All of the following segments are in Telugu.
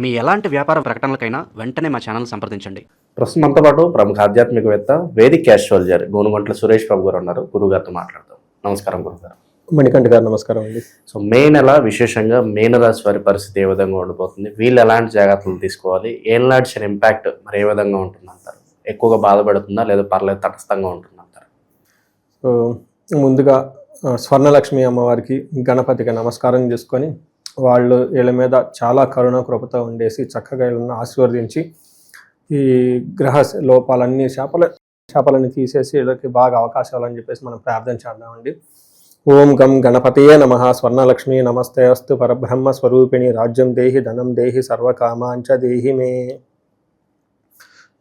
మీ ఎలాంటి వ్యాపార ప్రకటనలకైనా వెంటనే మా ఛానల్ సంప్రదించండి. ప్రస్తుతం మనతో పాటు ప్రముఖ ఆధ్యాత్మికవేత్త వేదిక్ ఆస్ట్రాలజర్ గోనుగంట్ల సురేష్ బాబు గారు ఉన్నారు. గురుగారితో మాట్లాడతాం. నమస్కారం గురుగారు. మణికంఠ గారు నమస్కారం అండి. సో మే నెల విశేషంగా మీనరాశి వారి పరిస్థితి ఏ విధంగా ఉండిపోతుంది, వీళ్ళు ఎలాంటి జాగ్రత్తలు తీసుకోవాలి, ఏనాటి శని ఇంపాక్ట్ మరి ఏ విధంగా ఉంటుందంటారు? ఎక్కువగా బాధపడుతుందా లేదా పర్లేదు తటస్థంగా ఉంటుందంటారు? సో ముందుగా స్వర్ణలక్ష్మి అమ్మవారికి గణపతికి నమస్కారం చేసుకొని వాళ్ళు వీళ్ళ మీద చాలా కరుణ కృపతో ఉండేసి చక్కగా వీళ్ళని ఆశీర్వదించి ఈ గ్రహ లోపాలన్నీ శాపాలన్నీ తీసేసి వీళ్ళకి బాగా అవకాశాలు అని చెప్పేసి మనం ప్రార్థన చేద్దామండి. ఓం గం గణపతియే నమః. స్వర్ణలక్ష్మి నమస్తే అస్తు. పరబ్రహ్మ స్వరూపిణి రాజ్యం దేహి ధనం దేహి సర్వకామాంచ దేహి మే.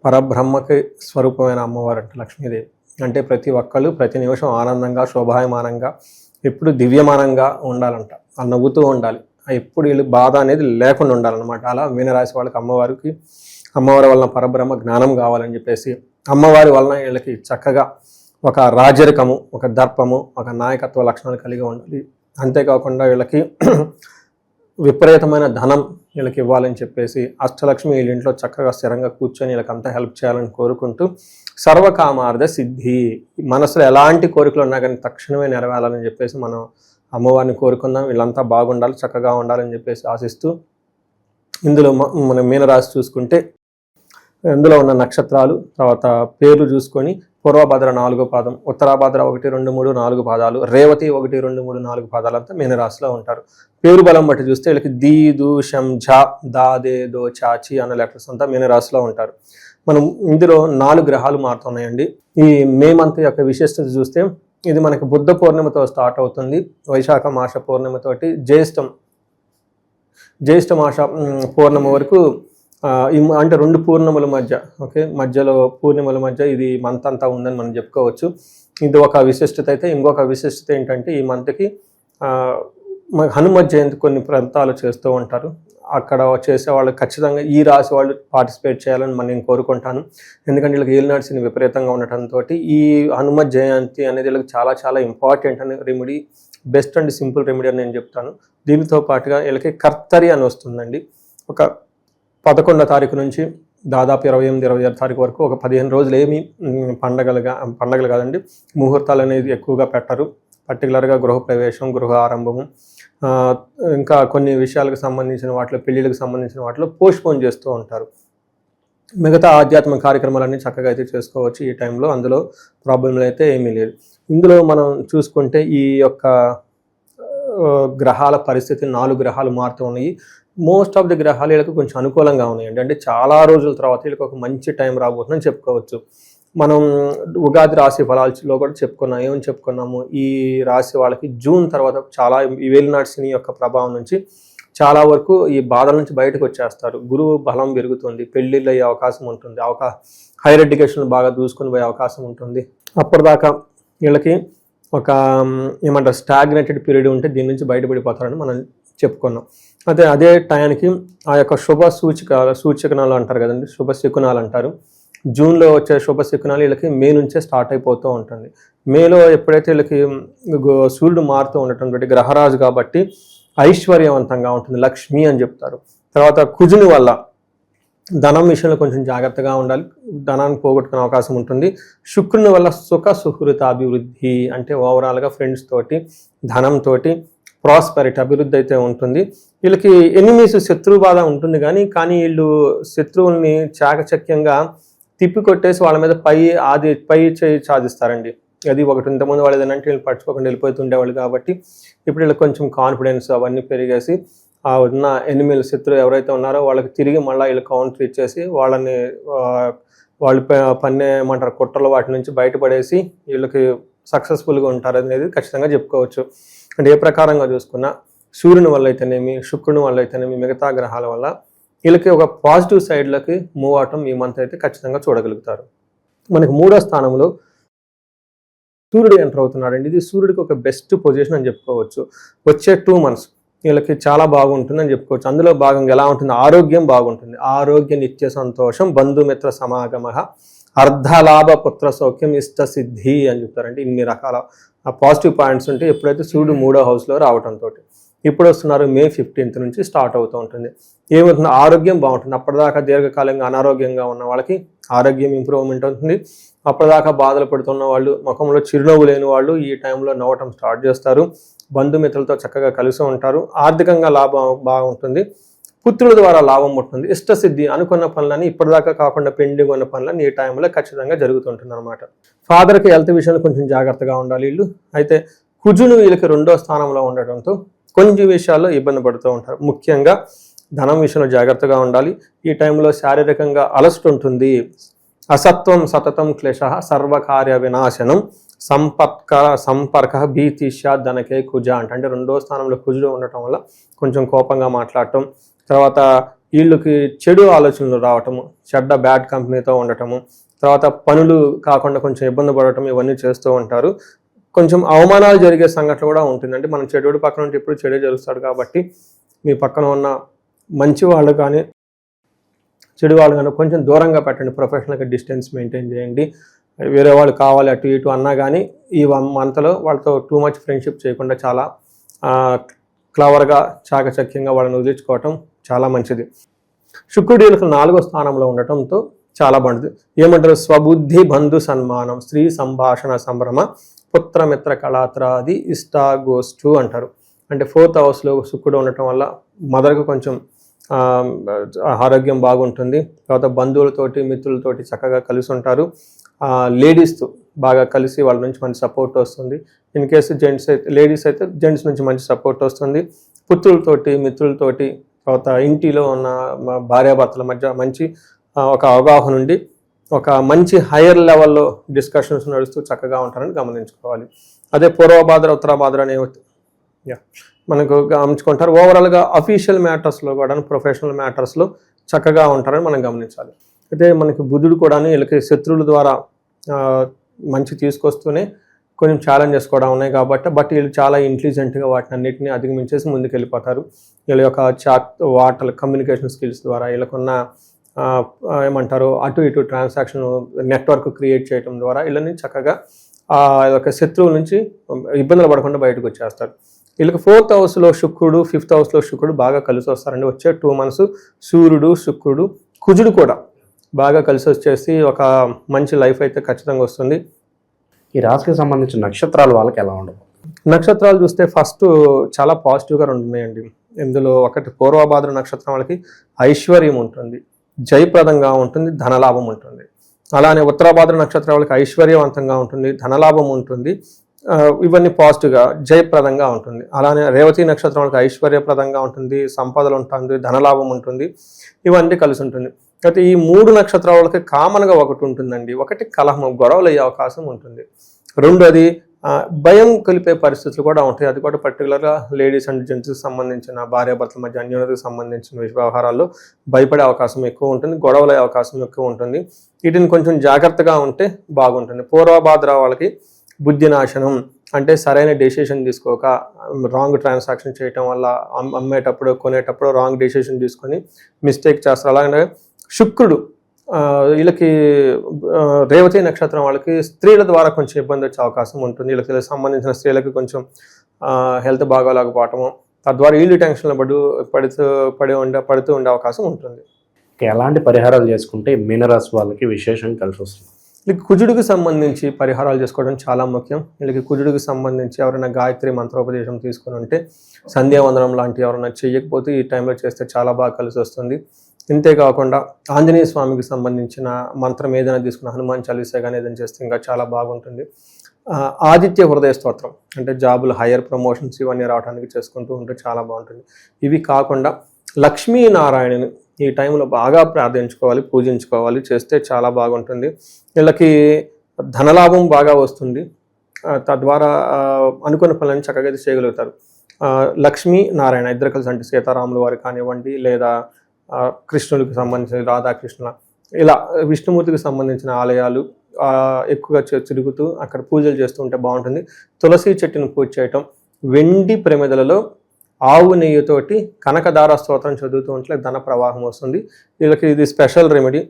పరబ్రహ్మకి స్వరూపమైన అమ్మవారు అంటే లక్ష్మీదేవి. అంటే ప్రతి ఒక్కళ్ళు ప్రతి నిమిషం ఆనందంగా శోభాయమానంగా ఎప్పుడు దివ్యమానంగా ఉండాలంట. వాళ్ళు నవ్వుతూ ఉండాలి. ఎప్పుడు వీళ్ళు బాధ అనేది లేకుండా ఉండాలన్నమాట. అలా మీనరాశి వాళ్ళకి అమ్మవారి వలన పరబ్రహ్మ జ్ఞానం కావాలని చెప్పేసి అమ్మవారి వలన వీళ్ళకి చక్కగా ఒక రాజరికము, ఒక దర్పము, ఒక నాయకత్వ లక్షణాలు కలిగి ఉండాలి. అంతేకాకుండా వీళ్ళకి విపరీతమైన ధనం వీళ్ళకి ఇవ్వాలని చెప్పేసి అష్టలక్ష్మి వీళ్ళ ఇంట్లో చక్కగా స్థిరంగా కూర్చొని వీళ్ళకంతా హెల్ప్ చేయాలని కోరుకుంటూ సర్వకామార్థ సిద్ధి, మనసులో ఎలాంటి కోరికలు ఉన్నా కానీ తక్షణమే నెరవేరాలని చెప్పేసి మనం అమ్మవారిని కోరుకుందాం. వీళ్ళంతా బాగుండాలి, చక్కగా ఉండాలని చెప్పేసి ఆశిస్తూ ఇందులో మన మీనరాశి చూసుకుంటే ఇందులో ఉన్న నక్షత్రాలు తర్వాత పేర్లు చూసుకొని పూర్వభద్ర 4వ పాదం, ఉత్తరాభద్ర 1, 2, 3, 4 పాదాలు, రేవతి 1, 2, 3, 4 పాదాలు అంతా మీనరాశిలో ఉంటారు. పేరు బలం బట్టి చూస్తే వీళ్ళకి దీ, దు, షం, ఝ, దా, దే, దో, చాచి అన్న లెటర్స్ అంతా మీనరాశిలో ఉంటారు. మనం ఇందులో 4 గ్రహాలు మారుతున్నాయండి. ఈ మే మంత్ యొక్క విశిష్టత చూస్తే ఇది మనకి బుద్ధ పూర్ణిమతో స్టార్ట్ అవుతుంది. వైశాఖ మాస పూర్ణిమతోటి జ్యేష్ఠ మాస పూర్ణిమ వరకు అంటే 2 పూర్ణిమల మధ్య మధ్యలో పూర్ణిమల మధ్య ఇది మంత్ అంతా ఉందని మనం చెప్పుకోవచ్చు. ఇది ఒక విశిష్టత. అయితే ఇంకొక విశిష్టత ఏంటంటే ఈ మంత్కి హనుమత్ జయంతి కొన్ని ప్రాంతాలు చేస్తూ ఉంటారు. అక్కడ చేసే వాళ్ళు ఖచ్చితంగా ఈ రాశి వాళ్ళు పార్టిసిపేట్ చేయాలని నేను కోరుకుంటాను. ఎందుకంటే వీళ్ళకి ఏలినాడ్స్ని విపరీతంగా ఉండటంతో ఈ హనుమత్ జయంతి అనేది వీళ్ళకి చాలా చాలా ఇంపార్టెంట్ అనే remedy, best and simple remedy అని నేను చెప్తాను. దీనితో పాటుగా వీళ్ళకి కర్తరి అని వస్తుందండి. ఒక 11వ తారీఖు నుంచి దాదాపు 28, 26 తారీఖు వరకు ఒక 15 రోజులు ఏమి పండగలు కాదండి, ముహూర్తాలు అనేది ఎక్కువగా పెట్టరు. పర్టికులర్గా గృహప్రవేశం, గృహ ఆరంభము, ఇంకా కొన్ని విషయాలకు సంబంధించిన వాటిలో, పెళ్ళిళ్ళకి సంబంధించిన వాటిలో పోస్ట్పోన్ చేస్తూ ఉంటారు. మిగతా ఆధ్యాత్మిక కార్యక్రమాలన్నీ చక్కగా అయితే చేసుకోవచ్చు ఈ టైంలో. అందులో ప్రాబ్లంలు అయితే ఏమీ లేదు. ఇందులో మనం చూసుకుంటే ఈ యొక్క గ్రహాల పరిస్థితి 4 గ్రహాలు మారుతూ ఉన్నాయి. మోస్ట్ ఆఫ్ ది గ్రహాలు వీళ్ళకి కొంచెం అనుకూలంగా ఉన్నాయండి. అంటే చాలా రోజుల తర్వాత వీళ్ళకి ఒక మంచి టైం రాబోతుందని చెప్పుకోవచ్చు. మనం ఉగాది రాశి ఫలాల్లో కూడా ఏమని చెప్పుకున్నాము, ఈ రాశి వాళ్ళకి జూన్ తర్వాత చాలా వేలినాడ్సిని యొక్క ప్రభావం నుంచి చాలా వరకు ఈ బాధల నుంచి బయటకు వచ్చేస్తారు. గురువు బలం పెరుగుతుంది, పెళ్ళిళ్ళు అయ్యే అవకాశం ఉంటుంది, హైయర్ ఎడ్యుకేషన్ బాగా దూసుకొని పోయే అవకాశం ఉంటుంది. అప్పటిదాకా వీళ్ళకి ఒక స్టాగ్నేటెడ్ పీరియడ్ ఉంటే దీని నుంచి బయటపడిపోతారని మనం చెప్పుకున్నాం. అదే టయానికి ఆ యొక్క సూచకనాలు అంటారు కదండి, శుభశకునాలు అంటారు. జూన్లో వచ్చే శుభశకునాలు వీళ్ళకి మే నుంచే స్టార్ట్ అయిపోతూ ఉంటుంది. మేలో ఎప్పుడైతే వీళ్ళకి సూర్యుడు మారుతూ ఉండటం గ్రహరాజు కాబట్టి ఐశ్వర్యవంతంగా ఉంటుంది, లక్ష్మి అని చెప్తారు. తర్వాత కుజుని వల్ల ధనం విషయంలో కొంచెం జాగ్రత్తగా ఉండాలి, ధనాన్ని పోగొట్టుకునే అవకాశం ఉంటుంది. శుక్రుని వల్ల సుఖ సుహృత అభివృద్ధి, అంటే ఓవరాల్గా ఫ్రెండ్స్ తోటి, ధనంతో ప్రాస్పెరిటీ, అభివృద్ధి అయితే ఉంటుంది. వీళ్ళకి ఎనిమీస్, శత్రు బాధ ఉంటుంది కానీ వీళ్ళు శత్రువుల్ని చాకచక్యంగా తిప్పికొట్టేసి వాళ్ళ మీద పై చేయి సాధిస్తారండి. అది ఒకటి. ఇంతకుముందు వాళ్ళు ఏదంటే వీళ్ళు పట్టుకోకుండా వెళ్ళిపోతుండేవాళ్ళు కాబట్టి ఇప్పుడు వీళ్ళకి కొంచెం కాన్ఫిడెన్స్ అవన్నీ పెరిగేసి ఆ ఉన్న ఎనిమీలు, శత్రువు ఎవరైతే ఉన్నారో వాళ్ళకి తిరిగి మళ్ళీ వీళ్ళు కౌంటర్ ఇచ్చేసి వాళ్ళు పన్నేమంటారు కుట్రలు వాటి నుంచి బయటపడేసి వీళ్ళకి సక్సెస్ఫుల్గా ఉంటారు అనేది ఖచ్చితంగా చెప్పుకోవచ్చు. అంటే ఏ ప్రకారంగా చూసుకున్నా సూర్యుని వల్ల అయితేనేమి, శుక్రుని వల్ల అయితేనేమి, మిగతా గ్రహాల వల్ల వీళ్ళకి ఒక పాజిటివ్ సైడ్లకి మూవ్ అవటం ఈ మంత్ అయితే ఖచ్చితంగా చూడగలుగుతారు. మనకి 3వ స్థానంలో సూర్యుడు ఎంటర్ అవుతున్నాడండి. ఇది సూర్యుడికి ఒక బెస్ట్ పొజిషన్ అని చెప్పుకోవచ్చు. వచ్చే 2 months వీళ్ళకి చాలా బాగుంటుందని చెప్పుకోవచ్చు. అందులో భాగంగా ఎలా ఉంటుంది, ఆరోగ్యం బాగుంటుంది. ఆరోగ్య నిత్య సంతోషం, బంధుమిత్ర సమాగమ, అర్ధలాభ పుత్ర సౌఖ్యం, ఇష్ట సిద్ధి అని చెప్తారంటే ఇన్ని రకాల పాజిటివ్ పాయింట్స్ ఉంటే ఎప్పుడైతే సూర్యుడు 3వ హౌస్లో రావడంతో ఇప్పుడు వస్తున్నారు మే 15th నుంచి స్టార్ట్ అవుతూ ఉంటుంది. ఏమవుతుంది, ఆరోగ్యం బాగుంటుంది. అప్పటిదాకా దీర్ఘకాలంగా అనారోగ్యంగా ఉన్న వాళ్ళకి ఆరోగ్యం ఇంప్రూవ్మెంట్ అవుతుంది. అప్పటిదాకా బాధలు పడుతున్న వాళ్ళు, ముఖంలో చిరునవ్వు లేని వాళ్ళు ఈ టైంలో నవ్వటం స్టార్ట్ చేస్తారు. బంధుమిత్రులతో చక్కగా కలిసి ఉంటారు. ఆర్థికంగా లాభం బాగుంటుంది. పుత్రుల ద్వారా లాభం ఉంటుంది. ఇష్టసిద్ధి, అనుకున్న పనులని ఇప్పటిదాకా కాకుండా పెండింగ్ ఉన్న పనులని ఈ టైంలో ఖచ్చితంగా జరుగుతుంటుంది అనమాట. ఫాదర్కి హెల్త్ విషయంలో కొంచెం జాగ్రత్తగా ఉండాలి వీళ్ళు. అయితే కుజుడు వీళ్ళకి 2వ స్థానంలో ఉండటంతో కొన్ని విషయాల్లో ఇబ్బంది పడుతూ ఉంటారు. ముఖ్యంగా ధనం విషయంలో జాగ్రత్తగా ఉండాలి. ఈ టైంలో శారీరకంగా అలసట ఉంటుంది. అసత్వం సతతం క్లేశ సర్వకార్య వినాశనం సంపర్క భీతిష్య ధనకే కుజ అంటే 2వ స్థానంలో కుజుడు ఉండటం వల్ల కొంచెం కోపంగా మాట్లాడటం, తర్వాత వీళ్ళకి చెడు ఆలోచనలు రావటము, బ్యాడ్ కంపెనీతో ఉండటము, తర్వాత పనులు కాకుండా కొంచెం ఇబ్బంది పడటం, ఇవన్నీ చేస్తూ ఉంటారు. కొంచెం అవమానాలు జరిగే సంఘటన కూడా ఉంటుంది. అంటే మనం చెడు పక్కన ఉంటే ఎప్పుడు చెడే జరుగుతాడు కాబట్టి మీ పక్కన ఉన్న మంచి వాళ్ళు కానీ చెడు వాళ్ళు కానీ కొంచెం దూరంగా పెట్టండి. ప్రొఫెషనల్గా డిస్టెన్స్ మెయింటైన్ చేయండి. వేరే వాళ్ళు కావాలి అటు ఇటు అన్నా కానీ ఈ 1 monthలో వాళ్ళతో టూ మచ్ ఫ్రెండ్షిప్ చేయకుండా చాలా క్లవర్గా చాకచక్యంగా వాళ్ళని వదిలించుకోవటం చాలా మంచిది. శుక్రుడు వీళ్ళకి 4వ స్థానంలో ఉండటంతో చాలా బాగుంటుంది. ఏమంటారు, స్వబుద్ధి బంధు సన్మానం స్త్రీ సంభాషణ సంభ్రమ పుత్రమిత్ర కళాత్రాది ఇష్టాగోష్ఠు అంటారు. అంటే 4th హౌస్లో శుక్రుడు ఉండటం వల్ల మదర్కు కొంచెం ఆరోగ్యం బాగుంటుంది. తర్వాత బంధువులతోటి మిత్రులతోటి చక్కగా కలిసి ఉంటారు. లేడీస్తో బాగా కలిసి వాళ్ళ నుంచి మంచి సపోర్ట్ వస్తుంది. ఇన్ కేసు జెంట్స్ అయితే, లేడీస్ అయితే జెంట్స్ నుంచి మంచి సపోర్ట్ వస్తుంది. పుత్రులతోటి మిత్రులతోటి తర్వాత ఇంటిలో ఉన్న భార్యాభర్తల మధ్య మంచి ఒక అవగాహన ఉండి ఒక మంచి హైయర్ లెవెల్లో డిస్కషన్స్ నడుస్తూ చక్కగా ఉంటారని గమనించుకోవాలి. అదే పూర్వభాద్ర ఉత్తరాభాద్ర అనే మనకు గమనించుకుంటారు. ఓవరాల్గా అఫీషియల్ మ్యాటర్స్లో కూడా ప్రొఫెషనల్ మ్యాటర్స్లో చక్కగా ఉంటారని మనం గమనించాలి. అయితే మనకి బుధుడు కూడా వీళ్ళకి శత్రువుల ద్వారా మంచి తీసుకొస్తూనే కొంచెం ఛాలెంజెస్ కూడా ఉన్నాయి కాబట్టి వీళ్ళు చాలా ఇంటెలిజెంట్గా వాటిని అన్నింటినీ అధిగమించేసి ముందుకు వెళ్ళిపోతారు. వీళ్ళ యొక్క వాటల కమ్యూనికేషన్ స్కిల్స్ ద్వారా వీళ్ళకున్న ఏమంటారు అటు ఇటు ట్రాన్సాక్షన్ నెట్వర్క్ క్రియేట్ చేయడం ద్వారా వీళ్ళని చక్కగా ఒక శత్రువుల నుంచి ఇబ్బందులు పడకుండా బయటకు వచ్చేస్తారు. వీళ్ళకి 4th హౌస్లో శుక్రుడు 5th హౌస్లో శుక్రుడు బాగా కలిసి వస్తారండి. వచ్చే 2 months సూర్యుడు శుక్రుడు కుజుడు కూడా బాగా కలిసి వచ్చేసి ఒక మంచి లైఫ్ అయితే ఖచ్చితంగా వస్తుంది. ఈ రాశికి సంబంధించిన నక్షత్రాలు వాళ్ళకి ఎలా ఉండవు? నక్షత్రాలు చూస్తే ఫస్ట్ చాలా పాజిటివ్గా ఉన్నాయండి. ఇందులో ఒకటి పూర్వభాద్ర నక్షత్రం వాళ్ళకి ఐశ్వర్యం ఉంటుంది, జయప్రదంగా ఉంటుంది, ధనలాభం ఉంటుంది. అలానే ఉత్తరాభాద్ర నక్షత్రం వాళ్ళకి ఐశ్వర్యవంతంగా ఉంటుంది, ధనలాభం ఉంటుంది, ఇవన్నీ పాజిటివ్గా జయప్రదంగా ఉంటుంది. అలానే రేవతి నక్షత్రం వాళ్ళకి ఐశ్వర్యప్రదంగా ఉంటుంది, సంపదలు ఉంటుంది, ధనలాభం ఉంటుంది, ఇవన్నీ కలిసి ఉంటుంది. అయితే ఈ 3 నక్షత్రాల వాళ్ళకి కామన్గా ఒకటి ఉంటుందండి. ఒకటి కలహం, గొడవలు అయ్యే అవకాశం ఉంటుంది. రెండోది భయం కలిపే పరిస్థితులు కూడా ఉంటాయి. అది కూడా పర్టికులర్గా లేడీస్ అండ్ జెంట్స్కి సంబంధించిన భార్యాభర్తల మధ్య అన్యోన్యతకు సంబంధించిన వ్యవహారాల్లో భయపడే అవకాశం ఎక్కువ ఉంటుంది, గొడవలే అవకాశం ఎక్కువ ఉంటుంది. వీటిని కొంచెం జాగ్రత్తగా ఉంటే బాగుంటుంది. పూర్వభాద్ర వాళ్ళకి బుద్ధి నాశనం అంటే సరైన డెసిషన్ తీసుకోక రాంగ్ ట్రాన్సాక్షన్ చేయటం వల్ల అమ్మేటప్పుడు కొనేటప్పుడు రాంగ్ డెసిషన్ తీసుకొని మిస్టేక్ చేస్తారు. అలాగే శుక్రుడు వీళ్ళకి రేవతి నక్షత్రం వాళ్ళకి స్త్రీల ద్వారా కొంచెం ఇబ్బంది వచ్చే అవకాశం ఉంటుంది. వీళ్ళకి సంబంధించిన స్త్రీలకి కొంచెం హెల్త్ బాగోలేకపోవటము, తద్వారా వీళ్ళు టెన్షన్లో పడుతూ ఉండే అవకాశం ఉంటుంది. ఎలాంటి పరిహారాలు చేసుకుంటే మీనరాశి వాళ్ళకి విశేషం కలిసి వస్తుంది? వీళ్ళకి కుజుడికి సంబంధించి పరిహారాలు చేసుకోవడం చాలా ముఖ్యం. వీళ్ళకి కుజుడికి సంబంధించి ఎవరైనా గాయత్రి మంత్రోపదేశం తీసుకుని ఉంటే, సంధ్యావందనం లాంటివి ఎవరైనా చేయకపోతే ఈ టైంలో చేస్తే చాలా బాగా కలిసి వస్తుంది. ఇంతేకాకుండా ఆంజనేయ స్వామికి సంబంధించిన మంత్రం ఏదైనా తీసుకున్న హనుమాన్ చాలీసా కానీ ఏదైనా చేస్తే ఇంకా చాలా బాగుంటుంది. ఆదిత్య హృదయ స్తోత్రం అంటే జాబులు హయ్యర్ ప్రమోషన్స్ ఇవన్నీ రావడానికి చేసుకుంటూ ఉంటే చాలా బాగుంటుంది. ఇవి కాకుండా లక్ష్మీనారాయణని ఈ టైంలో బాగా ప్రార్థించుకోవాలి, పూజించుకోవాలి, చేస్తే చాలా బాగుంటుంది. వీళ్ళకి ధనలాభం బాగా వస్తుంది, తద్వారా అనుకున్న పనులను చక్కగా చేయగలుగుతారు. లక్ష్మీ నారాయణ ఇద్దరు కలిసి అంటే సీతారాముల వారు కానివ్వండి, లేదా కృష్ణుడికి సంబంధించిన రాధాకృష్ణ, ఇలా విష్ణుమూర్తికి సంబంధించిన ఆలయాలు ఎక్కువగా తిరుగుతూ అక్కడ పూజలు చేస్తూ ఉంటే బాగుంటుంది. తులసి చెట్టును పూజ చేయటం, వెండి ప్రమిదలలో ఆవు నెయ్యితోటి కనకదార స్తోత్రం చదువుతూ ఉంటే ధన ప్రవాహం వస్తుంది. వీళ్ళకి ఇది స్పెషల్ రెమెడీ.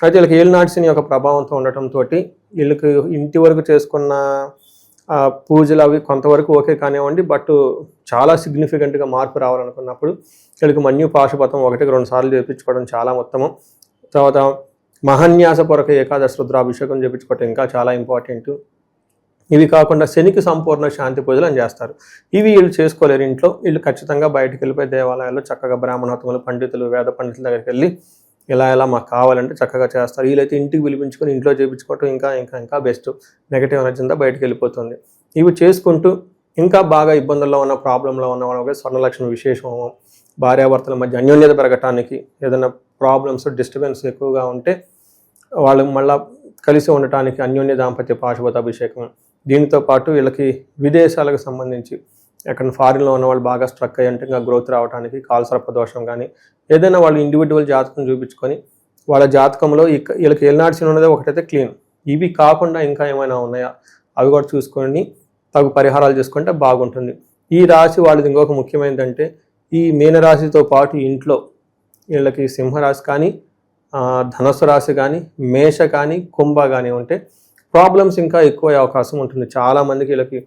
అయితే వీళ్ళకి ఏలినాటి శని యొక్క ప్రభావంతో ఉండటంతో వీళ్ళకి ఇంటి వరకు చేసుకున్న పూజలు అవి కొంతవరకు ఓకే కానివ్వండి, బట్ చాలా సిగ్నిఫికెంట్గా మార్పు రావాలనుకున్నప్పుడు వీళ్ళకి మన్యు పాశుపతం 1-2 సార్లు చేయించుకోవడం చాలా ఉత్తమం. తర్వాత మహాన్యాసపూర్వక ఏకాదశి రుద్రాభిషేకం చేయించుకోవడం ఇంకా చాలా ఇంపార్టెంట్. ఇవి కాకుండా శనికి సంపూర్ణ శాంతి పూజలు అని చేస్తారు. ఇవి వీళ్ళు చేసుకోలేరు ఇంట్లో. వీళ్ళు ఖచ్చితంగా బయటకు వెళ్ళిపోయి దేవాలయాల్లో చక్కగా బ్రాహ్మణోత్తములు, పండితులు, వేద పండితుల దగ్గరికి వెళ్ళి ఇలా మాకు కావాలంటే చక్కగా చేస్తారు. వీళ్ళైతే ఇంటికి పిలిపించుకొని ఇంట్లో చేయించుకోవటం ఇంకా బెస్ట్. నెగటివ్ ఎనర్జీ అంతా బయటకు వెళ్ళిపోతుంది. ఇవి చేసుకుంటూ ఇంకా బాగా ఇబ్బందుల్లో ఉన్న, ప్రాబ్లంలో ఉన్న వాళ్ళకి స్వర్ణలక్ష్మి విశేషము, భార్యాభర్తల మధ్య అన్యోన్యత పెరగటానికి, ఏదైనా ప్రాబ్లమ్స్ డిస్టర్బెన్స్ ఎక్కువగా ఉంటే వాళ్ళు మళ్ళీ కలిసి ఉండటానికి అన్యోన్య దాంపత్య పాశుపత అభిషేకం. దీనితో పాటు వీళ్ళకి విదేశాలకు సంబంధించి ఎక్కడ ఫారిన్లో ఉన్న వాళ్ళు బాగా స్ట్రక్ అయ్యి అంటే ఇంకా గ్రోత్ రావడానికి కాలసర్ప దోషం కానీ ఏదైనా వాళ్ళు ఇండివిజువల్ జాతకం చూపించుకొని వాళ్ళ జాతకంలో వీళ్ళకి ఏలినాటి శని ఉన్నది ఒకటైతే క్లీన్. ఇవి కాకుండా ఇంకా ఏమైనా ఉన్నాయా అవి కూడా చూసుకొని తగు పరిహారాలు చేసుకుంటే బాగుంటుంది. ఈ రాశి వాళ్ళది ఇంకొక ముఖ్యమైనదంటే ఈ మీనరాశితో పాటు ఇంట్లో వీళ్ళకి సింహరాశి కానీ, ధనుస్సు రాశి కానీ, మేష కానీ, కుంభ కానీ ఉంటే ప్రాబ్లమ్స్ ఇంకా ఎక్కువ అవకాశం ఉంటుంది. చాలామందికి వీళ్ళకి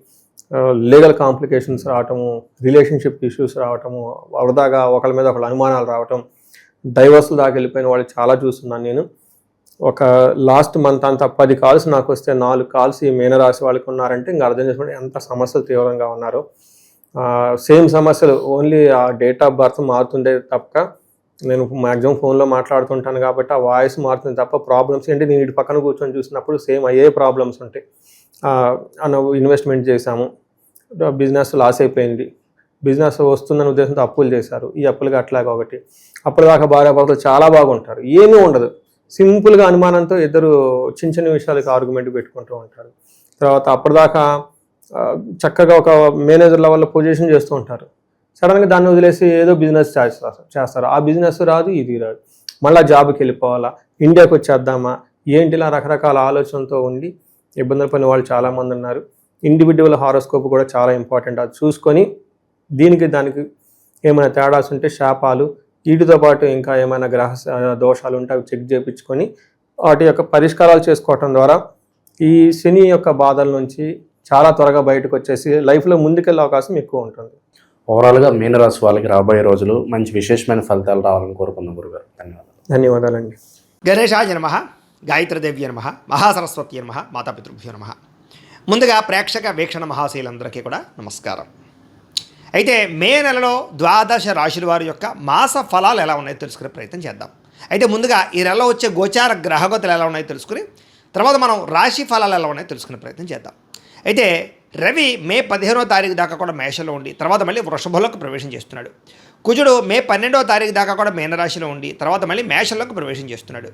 లీగల్ కాంప్లికేషన్స్ రావటము, రిలేషన్షిప్ ఇష్యూస్ రావటము, వరదాగా ఒకళ్ళ మీద ఒకళ్ళ అనుమానాలు రావటం, డైవర్స్లు దాకా వెళ్ళిపోయిన వాళ్ళు చాలా చూస్తున్నాను నేను. ఒక లాస్ట్ మంత్ అంతా 10 కాల్స్ నాకు వస్తే 4 కాల్స్ ఈ మీనరాశి వాళ్ళకి ఉన్నారంటే ఇంకా అర్థం చేసుకోండి ఎంత సమస్యలు తీవ్రంగా ఉన్నారో. సేమ్ సమస్యలు, ఓన్లీ ఆ డేట్ ఆఫ్ బర్త్ మారుతుండే తప్ప, నేను మ్యాక్సిమం ఫోన్లో మాట్లాడుతుంటాను కాబట్టి ఆ వాయిస్ మారుతుంది తప్ప ప్రాబ్లమ్స్ ఏంటి నేను ఇటు పక్కన కూర్చొని చూసినప్పుడు సేమ్ అయ్యే ప్రాబ్లమ్స్ ఉంటాయి. ఇన్వెస్ట్మెంట్ చేశాము, బిజినెస్ లాస్ అయిపోయింది, బిజినెస్ వస్తుందనే ఉద్దేశంతో అప్పులు చేశారు, ఈ అప్పులుగా అట్లాగా ఒకటి, అప్పటిదాకా భార్యాభర్తలు చాలా బాగుంటారు, ఏమీ ఉండదు, సింపుల్గా అనుమానంతో ఇద్దరు చిన్న చిన్న విషయాలకు ఆర్గ్యుమెంట్ పెట్టుకుంటూ ఉంటారు. తర్వాత అప్పటిదాకా చక్కగా ఒక మేనేజర్ లెవెల్లో పొజిషన్ చేస్తూ ఉంటారు, సడన్గా దాన్ని వదిలేసి ఏదో బిజినెస్ చేస్తారు, ఆ బిజినెస్ రాదు, ఇది రాదు, మళ్ళీ జాబ్కి వెళ్ళిపోవాలా, ఇండియాకి వచ్చేద్దామా ఏంటిలా రకరకాల ఆలోచనతో ఉండి ఇబ్బందులు పడిన వాళ్ళు చాలామంది ఉన్నారు. ఇండివిజువల్ హారోస్కోప్ కూడా చాలా ఇంపార్టెంట్. అది చూసుకొని దానికి ఏమైనా తేడాస్ ఉంటే శాపాలు, వీటితో పాటు ఇంకా ఏమైనా గ్రహ దోషాలు ఉంటే అవి చెక్ చేయించుకొని వాటి యొక్క పరిష్కారాలు చేసుకోవటం ద్వారా ఈ శని యొక్క బాధల నుంచి చాలా త్వరగా బయటకు వచ్చేసి లైఫ్లో ముందుకెళ్ళే అవకాశం ఎక్కువ ఉంటుంది. ఓవరాల్గా మీనరాశి వాళ్ళకి రాబోయే రోజులు మంచి విశేషమైన ఫలితాలు రావాలని కోరుకున్నాం గురుగారు. ధన్యవాదాలండి. గణేశాయ నమః, గాయత్రీదేవ్య నమః, మహాసరస్వతి నమః, మాతాపితృభ్యో నమః. ముందుగా ప్రేక్షక వీక్షణ మహాశీలందరికీ కూడా నమస్కారం. అయితే మే నెలలో 12 రాశుల వారి యొక్క మాస ఫలాలు ఎలా ఉన్నాయో తెలుసుకునే ప్రయత్నం చేద్దాం. అయితే ముందుగా ఈ నెలలో వచ్చే గోచార గ్రహగతులు ఎలా ఉన్నాయో తెలుసుకుని తర్వాత మనం రాశి ఫలాలు ఎలా ఉన్నాయో తెలుసుకునే ప్రయత్నం చేద్దాం. అయితే రవి మే 15వ తారీఖు దాకా కూడా మేషంలో ఉండి తర్వాత మళ్ళీ వృషభంలోకి ప్రవేశం చేస్తున్నాడు. కుజుడు మే 12వ తారీఖు దాకా కూడా మీనరాశిలో ఉండి తర్వాత మళ్ళీ మేషంలోకి ప్రవేశం చేస్తున్నాడు.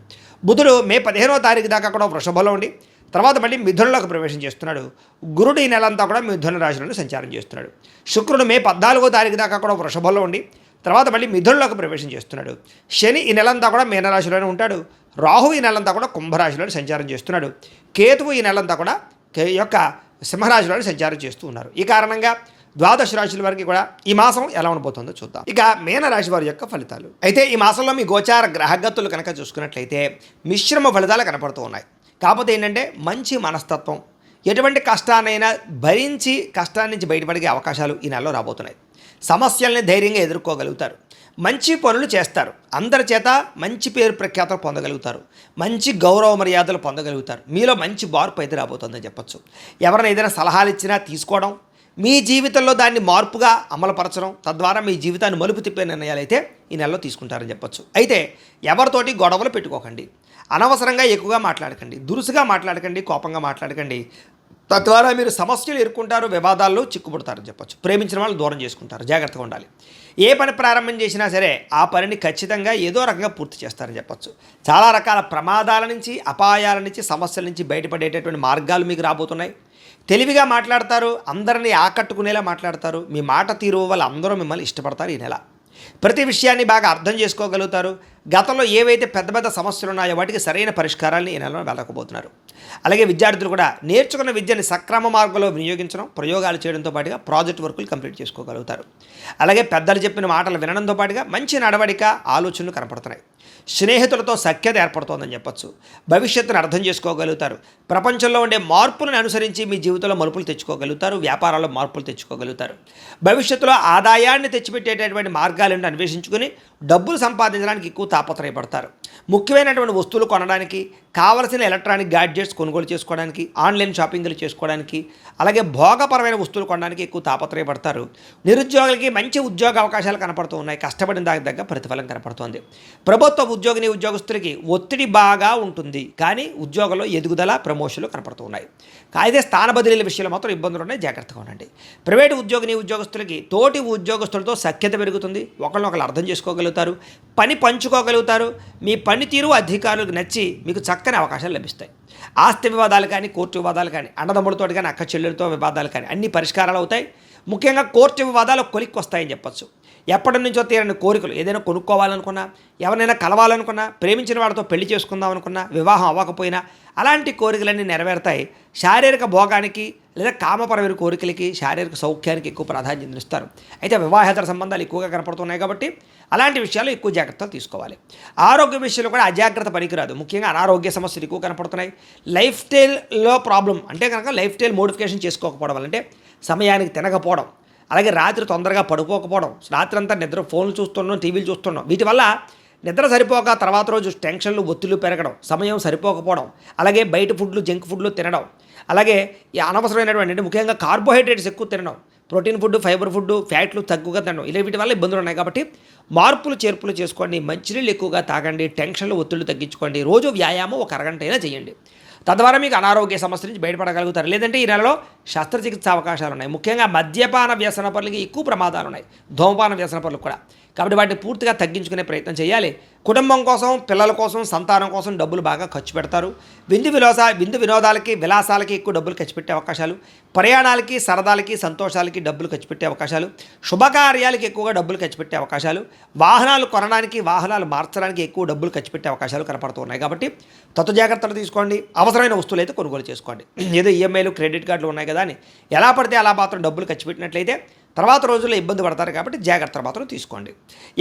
బుధుడు మే 15వ తారీఖు దాకా కూడా వృషభంలో ఉండి తర్వాత మళ్ళీ మిథునంలోకి ప్రవేశం చేస్తున్నాడు. గురుడు ఈ నెలంతా కూడా మిథున రాశిలోనే సంచారం చేస్తున్నాడు. శుక్రుడు మే 14వ తారీఖు దాకా కూడా వృషభంలో ఉండి తర్వాత మళ్ళీ మిథునంలోకి ప్రవేశం చేస్తున్నాడు. శని ఈ నెలంతా కూడా మీనరాశిలోనే ఉంటాడు. రాహు ఈ నెలంతా కూడా కుంభరాశిలోనే సంచారం చేస్తున్నాడు. కేతువు ఈ నెలంతా కూడా యొక్క సింహరాశిలోనే సంచారం చేస్తూ ఉన్నారు. ఈ కారణంగా 12 రాశుల వారికి కూడా ఈ మాసం ఎలా ఉండబోతుందో చూద్దాం. ఇక మీనరాశి వారి యొక్క ఫలితాలు. అయితే ఈ మాసంలో మీ గోచార గ్రహగతులు కనుక చూసుకున్నట్లయితే మిశ్రమ ఫలితాలు కనపడుతూ ఉన్నాయి. కాకపోతే ఏంటంటే మంచి మనస్తత్వం, ఎటువంటి కష్టాన్నైనా భరించి కష్టాన్ని నుంచి బయటపడే అవకాశాలు ఈ నెలలో రాబోతున్నాయి. సమస్యల్ని ధైర్యంగా ఎదుర్కోగలుగుతారు. మంచి పనులు చేస్తారు. అందరి చేత మంచి పేరు ప్రఖ్యాతలు పొందగలుగుతారు. మంచి గౌరవ మర్యాదలు పొందగలుగుతారు. మీలో మంచి మార్పు అయితే రాబోతుందని చెప్పచ్చు. ఎవరైనా ఏదైనా సలహాలు ఇచ్చినా తీసుకోవడం, మీ జీవితంలో దాన్ని మార్పుగా అమలుపరచడం, తద్వారా మీ జీవితాన్ని మలుపు తిప్పే నిర్ణయాలు అయితే ఈ నెలలో తీసుకుంటారని చెప్పచ్చు. అయితే ఎవరితోటి గొడవలు పెట్టుకోకండి, అనవసరంగా ఎక్కువగా మాట్లాడకండి, దురుసుగా మాట్లాడకండి, కోపంగా మాట్లాడకండి. తద్వారా మీరు సమస్యలు ఎదుర్కొంటారు, వివాదాల్లో చిక్కుపడతారని చెప్పచ్చు. ప్రేమించిన వాళ్ళు దూరం చేసుకుంటారు. జాగ్రత్తగా ఉండాలి. ఏ పని ప్రారంభం చేసినా సరే ఆ పనిని ఖచ్చితంగా ఏదో రకంగా పూర్తి చేస్తారని చెప్పచ్చు. చాలా రకాల ప్రమాదాల నుంచి, అపాయాల నుంచి, సమస్యల నుంచి బయటపడేటటువంటి మార్గాలు మీకు రాబోతున్నాయి. తెలివిగా మాట్లాడతారు, అందరినీ ఆకట్టుకునేలా మాట్లాడతారు. మీ మాట తీరు వల్ల అందరూ మిమ్మల్ని ఇష్టపడతారు. ఈ నెల ప్రతి విషయాన్ని బాగా అర్థం చేసుకోగలుగుతారు. గతంలో ఏవైతే పెద్ద పెద్ద సమస్యలు ఉన్నాయో వాటికి సరైన పరిష్కారాన్ని ఈ నెలలో వెళ్ళకపోతున్నారు. అలాగే విద్యార్థులు కూడా నేర్చుకున్న విద్యని సక్రమ మార్గంలో వినియోగించడం, ప్రయోగాలు చేయడంతో పాటుగా ప్రాజెక్ట్ వర్కులు కంప్లీట్ చేసుకోగలుగుతారు. అలాగే పెద్దలు చెప్పిన మాటలు వినడంతో పాటుగా మంచి నడవడిక, ఆలోచనలు కనపడుతున్నాయి. స్నేహితులతో సఖ్యత ఏర్పడుతోందని చెప్పొచ్చు. భవిష్యత్తును అర్థం చేసుకోగలుగుతారు. ప్రపంచంలో ఉండే మార్పులను అనుసరించి మీ జీవితంలో మలుపులు తెచ్చుకోగలుగుతారు. వ్యాపారాల్లో మార్పులు తెచ్చుకోగలుగుతారు. భవిష్యత్తులో ఆదాయాన్ని తెచ్చిపెట్టేటటువంటి మార్గాలను అన్వేషించుకుని డబ్బులు సంపాదించడానికి ఎక్కువ తాపత్రయపడతారు. ముఖ్యమైనటువంటి వస్తువులు కొనడానికి, కావలసిన ఎలక్ట్రానిక్ గ్యాడ్జెట్స్ కొనుగోలు చేసుకోవడానికి, ఆన్లైన్ షాపింగ్లు చేసుకోవడానికి, అలాగే భోగపరమైన వస్తువులు కొనడానికి ఎక్కువ తాపత్రయపడతారు. నిరుద్యోగులకి మంచి ఉద్యోగ అవకాశాలు కనపడుతూ ఉన్నాయి. కష్టపడిన దానికి తగ్గ ప్రతిఫలం కనపడుతోంది. ప్రభుత్వ ఉద్యోగస్తులకి ఒత్తిడి బాగా ఉంటుంది, కానీ ఉద్యోగంలో ఎదుగుదల, ప్రమోషన్లు కనపడుతూ ఉన్నాయి. అయితే స్థాన బదిలీల విషయంలో మాత్రం ఇబ్బందులు ఉన్నాయి, జాగ్రత్తగా ఉండండి. ప్రైవేటు ఉద్యోగస్తులకి తోటి ఉద్యోగస్తులతో సఖ్యత పెరుగుతుంది. ఒకరినొకరు అర్థం చేసుకోగలుగుతారు, పని పంచుకోగలుగుతారు. మీ పనితీరు అధికారులకు నచ్చి మీకు చక్కని అవకాశాలు లభిస్తాయి. ఆస్తి వివాదాలు కానీ, కోర్టు వివాదాలు కానీ, అన్నదమ్ములతో కానీ, అక్క చెల్లెలతో వివాదాలు కానీ అన్ని పరిష్కారాలు అవుతాయి. ముఖ్యంగా కోర్టు వివాదాలు కొలిక్కి వస్తాయని చెప్పచ్చు. ఎప్పటి నుంచో తీరని కోరికలు, ఏదైనా కొనుక్కోవాలనుకున్నా, ఎవరినైనా కలవాలనుకున్నా, ప్రేమించిన వాడితో పెళ్లి చేసుకుందాం అనుకున్నా, వివాహం అవ్వకపోయినా అలాంటి కోరికలన్నీ నెరవేరుతాయి. శారీరక భోగానికి లేదా కామపరమైన కోరికలకి, శారీరక సౌఖ్యానికి ఎక్కువ ప్రాధాన్యత ఇస్తారు. అయితే వివాహేతర సంబంధాలు ఎక్కువగా కనపడుతున్నాయి కాబట్టి అలాంటి విషయాలు ఎక్కువ జాగ్రత్తలు తీసుకోవాలి. ఆరోగ్య విషయంలో కూడా అజాగ్రత్త పనికిరాదు. ముఖ్యంగా అనారోగ్య సమస్యలు ఎక్కువ కనపడుతున్నాయి. లైఫ్ స్టైల్లో ప్రాబ్లం అంటే కనుక లైఫ్ స్టైల్ మోడిఫికేషన్ చేసుకోకపోవడం వల్ల, అంటే సమయానికి తినకపోవడం, అలాగే రాత్రి తొందరగా పడుకోకపోవడం, రాత్రి అంతా నిద్ర ఫోన్లు చూస్తున్నాం, టీవీలు చూస్తున్నాం, వీటి వల్ల నిద్ర సరిపోక తర్వాత రోజు టెన్షన్లు, ఒత్తిళ్లు పెరగడం, సమయం సరిపోకపోవడం, అలాగే బయట ఫుడ్లు, జంక్ ఫుడ్లు తినడం, అలాగే ఈ అనవసరమైనటువంటి అంటే ముఖ్యంగా కార్బోహైడ్రేట్స్ ఎక్కువ తినడం, ప్రోటీన్ ఫుడ్, ఫైబర్ ఫుడ్, ఫ్యాట్లు తక్కువగా తినడం, ఇలా వీటి వల్ల ఇబ్బందులు ఉన్నాయి. కాబట్టి మార్పులు చేర్పులు చేసుకోండి. మంచినీళ్ళు ఎక్కువగా తాగండి. టెన్షన్లు, ఒత్తిళ్లు తగ్గించుకోండి. రోజు వ్యాయామం 1 అరగంట అయినా చేయండి. తద్వారా మీకు అనారోగ్య సమస్య నుంచి బయటపడగలుగుతారు. లేదంటే ఈ నెలలో శస్త్రచికిత్స అవకాశాలు ఉన్నాయి. ముఖ్యంగా మద్యపాన వ్యసన పనులకి ఎక్కువ ప్రమాదాలు ఉన్నాయి, ధూమపాన వ్యసన పనులకు కూడా. కాబట్టి వాటిని పూర్తిగా తగ్గించుకునే ప్రయత్నం చేయాలి. కుటుంబం కోసం, పిల్లల కోసం, సంతానం కోసం డబ్బులు బాగా ఖర్చు పెడతారు. విందు వినోదాలకి, విలాసాలకి ఎక్కువ డబ్బులు ఖర్చు పెట్టే అవకాశాలు, ప్రయాణాలకి, సరదాలకి, సంతోషాలకి డబ్బులు ఖర్చు పెట్టే అవకాశాలు, శుభకార్యాలకి ఎక్కువగా డబ్బులు ఖర్చు పెట్టే అవకాశాలు, వాహనాలు కొనడానికి, వాహనాలు మార్చడానికి ఎక్కువ డబ్బులు ఖర్చు పెట్టే అవకాశాలు కనపడుతున్నాయి. కాబట్టి తత్వ జాగ్రత్తలు తీసుకోండి. అవసరమైన వస్తువులు అయితే కొనుగోలు చేసుకోండి. ఏదో ఈఎంఐలు, క్రెడిట్ కార్డులు ఉన్నాయి కదా అని ఎలా పడితే అలా మాత్రం డబ్బులు ఖర్చు పెట్టినట్లయితే తర్వాత రోజుల్లో ఇబ్బంది పడతారు. కాబట్టి జాగ్రత్తలు మాత్రం తీసుకోండి.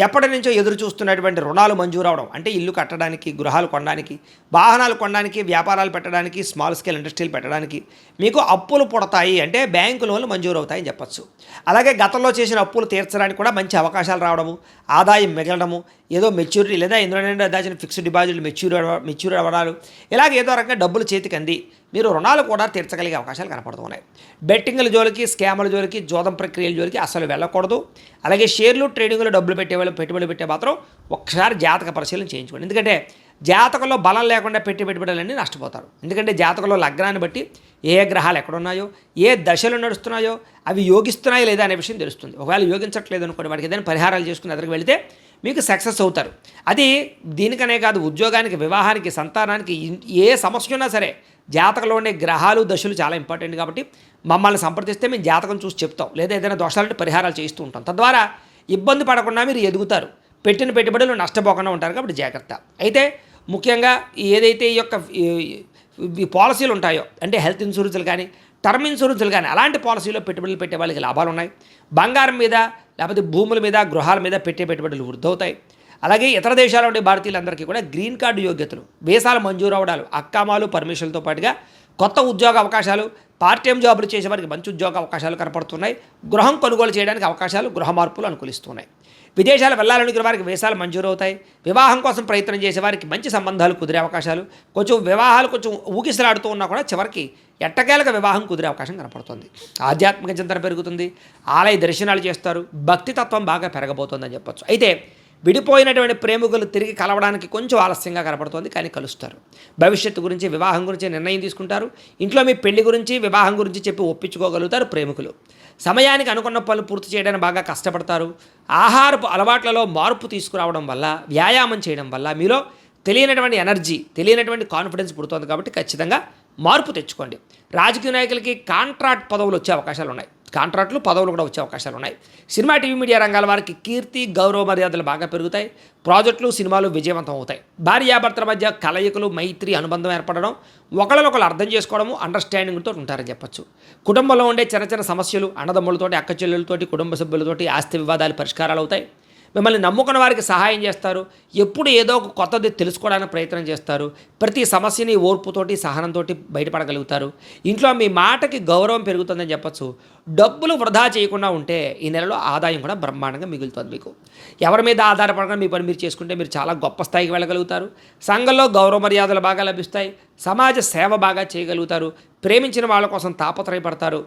ఎప్పటి నుంచో ఎదురు చూస్తున్నటువంటి రుణాలు మంజూరు అవడం, అంటే ఇల్లు కట్టడానికి, గృహాలు కొనడానికి, వాహనాలు కొనడానికి, వ్యాపారాలు పెట్టడానికి, స్మాల్ స్కేల్ ఇండస్ట్రీలు పెట్టడానికి మీకు అప్పులు పుడతాయి, అంటే బ్యాంకు లోన్లు మంజూరు అవుతాయని చెప్పచ్చు. అలాగే గతంలో చేసిన అప్పులు తీర్చడానికి కూడా మంచి అవకాశాలు రావడము, ఆదాయం మిగలడము, ఏదో మెచ్యూరిటీ లేదా ఇందులో దాచిన ఫిక్స్డ్ డిపాజిట్లు మెచ్యూర్ అవ్వడాలు, ఇలాగ ఏదో రకంగా డబ్బులు చేతికి అంది మీరు రుణాలు కూడా తీర్చగలిగే అవకాశాలు కనపడుతున్నాయి. బెట్టింగ్ల జోలికి, స్కాముల జోలికి, జోదం ప్రక్రియల జోలికి అసలు వెళ్ళకూడదు. అలాగే షేర్లు, ట్రేడింగ్లో డబ్బులు పెట్టేవాళ్ళు, పెట్టుబడులు పెట్టే మాత్రం ఒక్కసారి జాతక పరిశీలన చేయించుకోండి. ఎందుకంటే జాతకంలో బలం లేకుండా పెట్టుబడులన్నీ నష్టపోతారు. ఎందుకంటే జాతకంలో లగ్నాన్ని బట్టి ఏ గ్రహాలు ఎక్కడున్నాయో, ఏ దశలు నడుస్తున్నాయో, అవి యోగిస్తున్నాయో లేదా అనే విషయం తెలుస్తుంది. ఒకవేళ యోగించట్లేదు అనుకోండి, వాటికి ఏదైనా పరిహారాలు చేసుకుని ఎదురుకు వెళితే మీకు సక్సెస్ అవుతారు. అది దీనికనే కాదు, ఉద్యోగానికి, వివాహానికి, సంతానానికి ఏ సమస్య ఉన్నా సరే జాతకంలో ఉండే గ్రహాలు, దశలు చాలా ఇంపార్టెంట్. కాబట్టి మమ్మల్ని సంప్రదిస్తే మేము జాతకం చూసి చెప్తాం, లేదా ఏదైనా దోషాలంటే పరిహారాలు చేస్తూ ఉంటాం. తద్వారా ఇబ్బంది పడకుండా మీరు ఎదుగుతారు, పెట్టిన పెట్టుబడులు నష్టపోకుండా ఉంటారు. కాబట్టి జాగ్రత్త. అయితే ముఖ్యంగా ఏదైతే ఈ యొక్క ఈ పాలసీలు ఉంటాయో, అంటే హెల్త్ ఇన్సూరెన్స్లు కానీ, టర్మ్ ఇన్సూరెన్స్లు కానీ, అలాంటి పాలసీలో పెట్టుబడులు పెట్టే వాళ్ళకి లాభాలు ఉన్నాయి. బంగారం మీద, లేకపోతే భూముల మీద, గృహాల మీద పెట్టే పెట్టుబడులు వృద్ధవుతాయి. అలాగే ఇతర దేశాల ఉండే భారతీయులందరికీ కూడా గ్రీన్ కార్డు యోగ్యతలు, వీసాలు మంజూరు అవడాలు, అక్కామాలు, పర్మిషన్లతో పాటుగా కొత్త ఉద్యోగ అవకాశాలు, పార్ట్ టైం జాబులు చేసేవారికి మంచి ఉద్యోగ అవకాశాలు కనపడుతున్నాయి. గృహం కొనుగోలు చేయడానికి అవకాశాలు, గృహ మార్పులు అనుకూలిస్తున్నాయి. విదేశాలు వెళ్ళాలనుకునే వారికి వీసాలు మంజూరు అవుతాయి. వివాహం కోసం ప్రయత్నం చేసేవారికి మంచి సంబంధాలు కుదిరే అవకాశాలు, వివాహాలు కొంచెం ఊగిసలాడుతూ ఉన్నా కూడా చివరికి ఎట్టకేలకు వివాహం కుదిరే అవకాశం కనపడుతుంది. ఆధ్యాత్మిక చింతన పెరుగుతుంది. ఆలయ దర్శనాలు చేస్తారు. భక్తి తత్వం బాగా పెరగబోతోందని చెప్పొచ్చు. అయితే విడిపోయినటువంటి ప్రేమికులు తిరిగి కలవడానికి కొంచెం ఆలస్యంగా కనపడుతోంది, కానీ కలుస్తారు. భవిష్యత్తు గురించి, వివాహం గురించి నిర్ణయం తీసుకుంటారు. ఇంట్లో మీ పెళ్లి గురించి, వివాహం గురించి చెప్పి ఒప్పించుకోగలుగుతారు ప్రేమికులు. సమయానికి అనుకున్న పనులు పూర్తి చేయడానికి బాగా కష్టపడతారు. ఆహారపు అలవాట్లలో మార్పు తీసుకురావడం వల్ల, వ్యాయామం చేయడం వల్ల మీలో తెలియనటువంటి ఎనర్జీ, తెలియనటువంటి కాన్ఫిడెన్స్ పుడుతుంది. కాబట్టి ఖచ్చితంగా మార్పు తెచ్చుకోండి. రాజకీయ నాయకులకి కాంట్రాక్ట్ పదవులు వచ్చే అవకాశాలు ఉన్నాయి. కాంట్రాక్టులు, పదవులు కూడా వచ్చే అవకాశాలు ఉన్నాయి. సినిమా, టీవీ, మీడియా రంగాల వారికి కీర్తి, గౌరవ మర్యాదలు బాగా పెరుగుతాయి. ప్రాజెక్టులు, సినిమాలు విజయవంతం అవుతాయి. భార్యాభర్తల మధ్య కలయికలు, మైత్రి, అనుబంధం ఏర్పడడం, ఒకళ్ళనొకళ్ళు అర్థం చేసుకోవడము, అండర్స్టాండింగ్తో ఉంటారని చెప్పచ్చు. కుటుంబంలో ఉండే చిన్న చిన్న సమస్యలు, అన్నదమ్ములతోటి, అక్క చెల్లెలతోటి, కుటుంబ సభ్యులతోటి ఆస్తి వివాదాలు పరిష్కారాలు అవుతాయి. మిమ్మల్ని నమ్ముకున్న వారికి సహాయం చేస్తారు. ఎప్పుడు ఏదో ఒక కొత్తది తెలుసుకోవడానికి ప్రయత్నం చేస్తారు. ప్రతి సమస్యని ఓర్పుతోటి సహనంతో బయటపడగలుగుతారు. ఇంట్లో మీ మాటకి గౌరవం పెరుగుతుందని చెప్పచ్చు. డబ్బులు వృధా చేయకుండా ఉంటే ఈ నెలలో ఆదాయం కూడా బ్రహ్మాండంగా మిగులుతుంది మీకు. ఎవరి మీద ఆధారపడకుండా మీ పని మీరు చేసుకుంటే మీరు చాలా గొప్ప స్థాయికి వెళ్ళగలుగుతారు. సంఘంలో గౌరవ మర్యాదలు బాగా లభిస్తాయి. సమాజ సేవ బాగా చేయగలుగుతారు. ప్రేమించిన వాళ్ళ కోసం తాపత్రయపడతారు.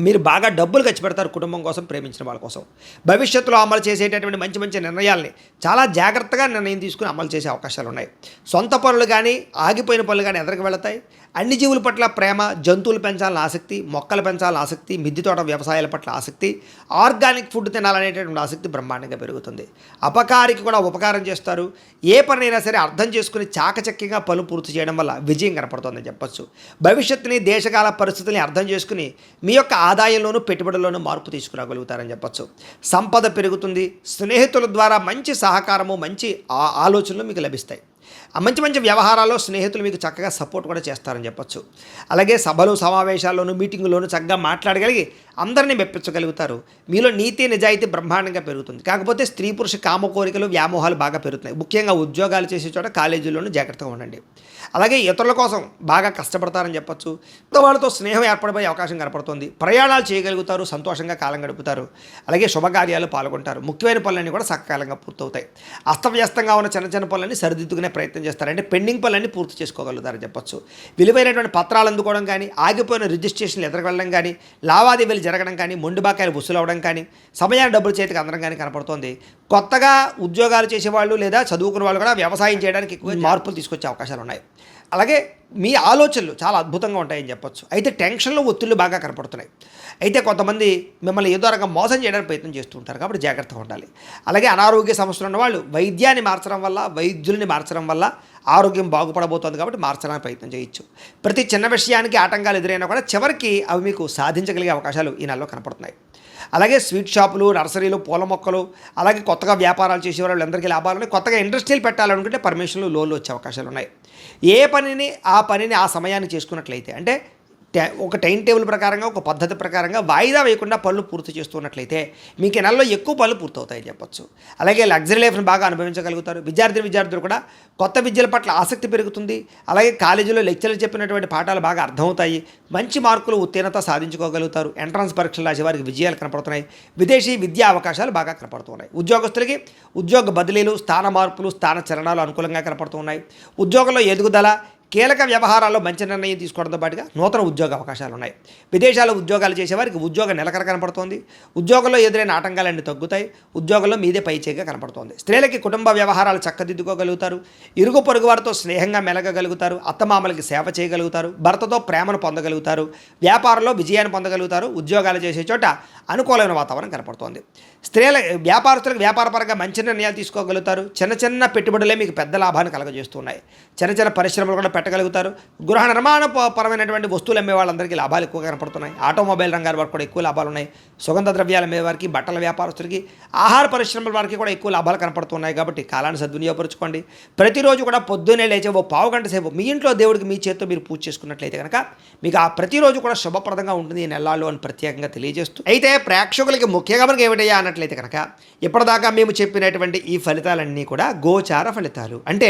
మీరు బాగా డబ్బులు ఖర్చు పెడతారు కుటుంబం కోసం, ప్రేమించిన వాళ్ళ కోసం. భవిష్యత్తులో అమలు చేసేటటువంటి మంచి మంచి నిర్ణయాల్ని చాలా జాగ్రత్తగా నిర్ణయం తీసుకుని అమలు చేసే అవకాశాలు ఉన్నాయి. సొంత పనులు కానీ ఆగిపోయిన పనులు కానీ ఎదరికి వెళతాయి. అన్ని జీవుల పట్ల ప్రేమ, జంతువులు పెంచాలని ఆసక్తి, మొక్కలు పెంచాలని ఆసక్తి, మిద్దె తోట వ్యవసాయాల పట్ల ఆసక్తి, ఆర్గానిక్ ఫుడ్ తినాలనేటటువంటి ఆసక్తి బ్రహ్మాండంగా పెరుగుతుంది. అపకారికి కూడా ఉపకారం చేస్తారు. ఏ పనైనా సరే అర్థం చేసుకుని చాకచక్యంగా పనులు పూర్తి చేయడం వల్ల విజయం కనపడుతుందని చెప్పొచ్చు. భవిష్యత్తుని, దేశకాల పరిస్థితుల్ని అర్థం చేసుకుని మీ యొక్క ఆదాయంలోనూ పెట్టుబడుల్లోనూ మార్పు తీసుకురాగలుగుతారని చెప్పొచ్చు. సంపద పెరుగుతుంది. స్నేహితుల ద్వారా మంచి సహకారము, మంచి ఆలోచనలు మీకు లభిస్తాయి. మంచి మంచి వ్యవహారాల్లో స్నేహితులు మీకు చక్కగా సపోర్ట్ కూడా చేస్తారని చెప్పొచ్చు. అలాగే సభలు, సమావేశాల్లోనూ, మీటింగుల్లోనూ చక్కగా మాట్లాడగలిగి అందరినీ మెప్పించగలుగుతారు. మీలో నీతి, నిజాయితీ బ్రహ్మాండంగా పెరుగుతుంది. కాకపోతే స్త్రీ పురుష కామ కోరికలు, వ్యామోహాలు బాగా పెరుగుతున్నాయి. ముఖ్యంగా ఉద్యోగాలు చేసే చోట, కాలేజీల్లోనూ జాగ్రత్తగా ఉండండి. అలాగే ఇతరుల కోసం బాగా కష్టపడతారని చెప్పొచ్చు. వాళ్ళతో స్నేహం ఏర్పడిపోయే అవకాశం కనపడుతుంది. ప్రయాణాలు చేయగలుగుతారు. సంతోషంగా కాలం గడుపుతారు. అలాగే శుభకార్యాలు పాల్గొంటారు. ముఖ్యమైన పనులన్నీ కూడా సకాలంగా పూర్తవుతాయి. అస్తవ్యస్తంగా ఉన్న చిన్న చిన్న పనులన్నీ సరిదిద్దుకునే ప్రయత్నం చేస్తారు. అంటే పెండింగ్ పనులన్నీ పూర్తి చేసుకోగలుగుతారని చెప్పొచ్చు. విలువైనటువంటి పత్రాలు అందుకోవడం కానీ, ఆగిపోయిన రిజిస్ట్రేషన్లు ఎదురగలడం కానీ, లావాదేవీలు జరగడం కానీ, మొండిబాకాయలు వసూలు అవ్వడం కానీ, సమయాన్ని డబ్బులు చేతికి అందడం కానీ కనపడుతోంది. కొత్తగా ఉద్యోగాలు చేసేవాళ్ళు లేదా చదువుకున్న వాళ్ళు కూడా వ్యవసాయం చేయడానికి ఎక్కువ మార్పులు తీసుకొచ్చే అవకాశాలు ఉన్నాయి. అలాగే మీ ఆలోచనలు చాలా అద్భుతంగా ఉంటాయని చెప్పొచ్చు. అయితే టెన్షన్లు, ఒత్తిళ్లు బాగా కనపడుతున్నాయి. అయితే కొంతమంది మిమ్మల్ని ఏదో రకంగా మోసం చేయడానికి ప్రయత్నం చేస్తూ ఉంటారు. కాబట్టి జాగ్రత్తగా ఉండాలి. అలాగే అనారోగ్య సమస్యలు ఉన్న వాళ్ళు వైద్యాన్ని మార్చడం వల్ల, వైద్యుల్ని మార్చడం వల్ల ఆరోగ్యం బాగుపడబోతోంది. కాబట్టి మార్చడానికి ప్రయత్నం చేయొచ్చు. ప్రతి చిన్న విషయానికి ఆటంకాలు ఎదురైనా కూడా చివరికి అవి మీకు సాధించగలిగే అవకాశాలు ఈ నెలలో కనపడుతున్నాయి. అలాగే స్వీట్ షాపులు, నర్సరీలు, పూల మొక్కలు, అలాగే కొత్తగా వ్యాపారాలు చేసేవాళ్ళు అందరికీ లాభాలు ఉన్నాయి. కొత్తగా ఇండస్ట్రీలు పెట్టాలనుకుంటే పర్మిషన్లు, లోన్లు వచ్చే అవకాశాలు ఉన్నాయి. ఏ పనిని ఆ సమయాన్ని చేసుకున్నట్లయితే, అంటే ఒక టైం టేబుల్ ప్రకారంగా, ఒక పద్ధతి ప్రకారంగా వాయిదా వేయకుండా పనులు పూర్తి చేస్తున్నట్లయితే మీకు ఈ నెలలో ఎక్కువ పనులు పూర్తవుతాయని చెప్పొచ్చు. అలాగే లగ్జరీ లైఫ్ని బాగా అనుభవించగలుగుతారు. విద్యార్థులు కూడా కొత్త విద్యల పట్ల ఆసక్తి పెరుగుతుంది. అలాగే కాలేజీలో లెక్చర్లు చెప్పినటువంటి పాఠాలు బాగా అర్థమవుతాయి. మంచి మార్కులు, ఉత్తీర్ణత సాధించుకోగలుగుతారు. ఎంట్రన్స్ పరీక్షలు రాసే వారికి విజయాలు కనపడుతున్నాయి. విదేశీ విద్యా అవకాశాలు బాగా కనపడుతున్నాయి. ఉద్యోగస్తులకి ఉద్యోగ బదిలీలు, స్థాన మార్పులు, స్థాన చలనాలు అనుకూలంగా కనపడుతున్నాయి. ఉద్యోగంలో ఎదుగుదల, కీలక వ్యవహారాల్లో మంచి నిర్ణయం తీసుకోవడంతో పాటుగా నూతన ఉద్యోగ అవకాశాలు ఉన్నాయి. విదేశాల్లో ఉద్యోగాలు చేసేవారికి ఉద్యోగ నిలకడ కనపడుతోంది. ఉద్యోగంలో ఎదురైన ఆటంకాలన్నీ తగ్గుతాయి. ఉద్యోగంలో మీదే పైచేగా కనపడుతోంది. స్త్రీలకి కుటుంబ వ్యవహారాలు చక్కదిద్దుకోగలుగుతారు. ఇరుగు పొరుగు వారితో స్నేహంగా మెలగగలుగుతారు. అత్తమామలకి సేవ చేయగలుగుతారు. భర్తతో ప్రేమను పొందగలుగుతారు. వ్యాపారంలో విజయాన్ని పొందగలుగుతారు. ఉద్యోగాలు చేసే చోట అనుకూలమైన వాతావరణం కనపడుతోంది. వ్యాపారస్తులకు వ్యాపారపరంగా మంచి నిర్ణయాలు తీసుకోగలుగుతారు. చిన్న చిన్న పెట్టుబడులే మీకు పెద్ద లాభాన్ని కలగజేస్తున్నాయి. చిన్న చిన్న పరిశ్రమలు కూడా పెట్టగలుగుతారు. గృహ నిర్మాణ పరమైనటువంటి వస్తువులు అమ్మే వాళ్ళందరికీ లాభాలు ఎక్కువ కనపడుతున్నాయి. ఆటోమొబైల్ రంగాల వారికి కూడా ఎక్కువ లాభాలు ఉన్నాయి. సుగంధ ద్రవ్యాలు అమ్మే వారికి, బట్టల వ్యాపారస్తులకి, ఆహార పరిశ్రమల వారికి కూడా ఎక్కువ లాభాలు కనపడుతున్నాయి. కాబట్టి కాలాన్ని సద్వినియోగపరచుకోండి. ప్రతిరోజు కూడా పొద్దున్నే లేచే ఓ పావు గంట సేపు మీ ఇంట్లో దేవుడికి మీ చేతితో మీరు పూజ చేసుకున్నట్లయితే కనుక మీకు ఆ ప్రతిరోజు కూడా శుభప్రదంగా ఉంటుంది ఈ నెలల్లో అని ప్రత్యేకంగా తెలియజేస్తూ, అయితే ప్రేక్షకులకి ముఖ్యంగా మనకి ఏమిటయ్యా అన్నట్లయితే కనుక ఇప్పటిదాకా మేము చెప్పినటువంటి ఈ ఫలితాలన్నీ కూడా గోచార ఫలితాలు. అంటే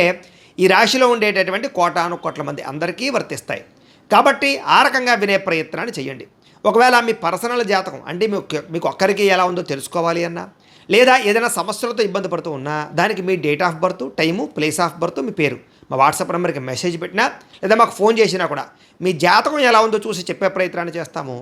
ఈ రాశిలో ఉండేటటువంటి కోటాను కోట్ల మంది అందరికీ వర్తిస్తాయి. కాబట్టి ఆ రకంగా వినే ప్రయత్నాన్ని చేయండి. ఒకవేళ మీ పర్సనల్ జాతకం అంటే మీకు ఒక్కరికి ఎలా ఉందో తెలుసుకోవాలి అన్నా, లేదా ఏదైనా సమస్యలతో ఇబ్బంది పడుతూ ఉన్నా దానికి మీ date of birth, time, place of birth, మీ పేరు మా వాట్సాప్ నెంబర్కి మెసేజ్ పెట్టినా లేదా మాకు ఫోన్ చేసినా కూడా మీ జాతకం ఎలా ఉందో చూసి చెప్పే ప్రయత్నాన్ని చేస్తాము.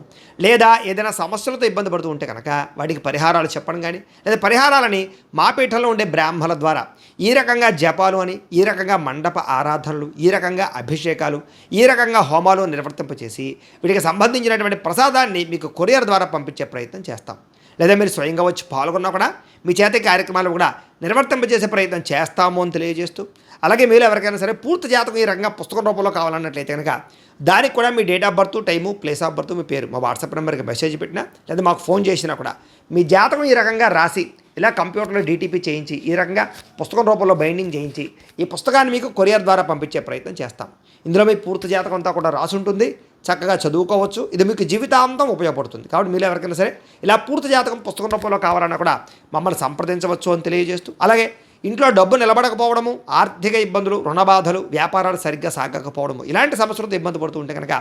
లేదా ఏదైనా సమస్యలతో ఇబ్బంది పడుతూ ఉంటే కనుక వాటికి పరిహారాలు చెప్పడం కానీ, లేదా పరిహారాలని మా పీఠంలో ఉండే బ్రాహ్మణుల ద్వారా ఈ రకంగా జపాలు అని, ఈ రకంగా మండప ఆరాధనలు, ఈ రకంగా అభిషేకాలు, ఈ రకంగా హోమాలు నిర్వర్తింపచేసి వీటికి సంబంధించినటువంటి ప్రసాదాన్ని మీకు కొరియర్ ద్వారా పంపించే ప్రయత్నం చేస్తాం. లేదా మీరు స్వయంగా వచ్చి పాల్గొన్నా కూడా మీ చేత కార్యక్రమాలు కూడా నిర్వర్తింపజేసే ప్రయత్నం చేస్తాము అని తెలియజేస్తూ, అలాగే మీరు ఎవరికైనా సరే పూర్తి జాతకం ఈ రకంగా పుస్తకం రూపంలో కావాలన్నట్లయితే కనుక దానికి కూడా మీ date of birth, time, place of birth, మీ పేరు మా వాట్సాప్ నెంబర్కి మెసేజ్ పెట్టినా లేదా మాకు ఫోన్ చేసినా కూడా మీ జాతకం ఈ రకంగా రాసి ఇలా కంప్యూటర్లో డీటీపీ చేయించి ఈ రకంగా పుస్తకం రూపంలో బైండింగ్ చేయించి ఈ పుస్తకాన్ని మీకు కొరియర్ ద్వారా పంపించే ప్రయత్నం చేస్తాం. ఇందులో మీ పూర్తి జాతకం అంతా కూడా రాసి ఉంటుంది. చక్కగా చదువుకోవచ్చు. ఇది మీకు జీవితాంతం ఉపయోగపడుతుంది. కాబట్టి మీరు ఎవరికైనా సరే ఇలా పూర్తి జాతకం పుస్తకం రూపంలో కావాలన్నా కూడా మమ్మల్ని సంప్రదించవచ్చు అని తెలియజేస్తూ, అలాగే ఇంట్లో డబ్బు నిలబడకపోవడము, ఆర్థిక ఇబ్బందులు, రుణ బాధలు, వ్యాపారాలు సరిగ్గా సాగకపోవడము, ఇలాంటి సమస్యలతో ఇబ్బంది పడుతూ ఉంటే కనుక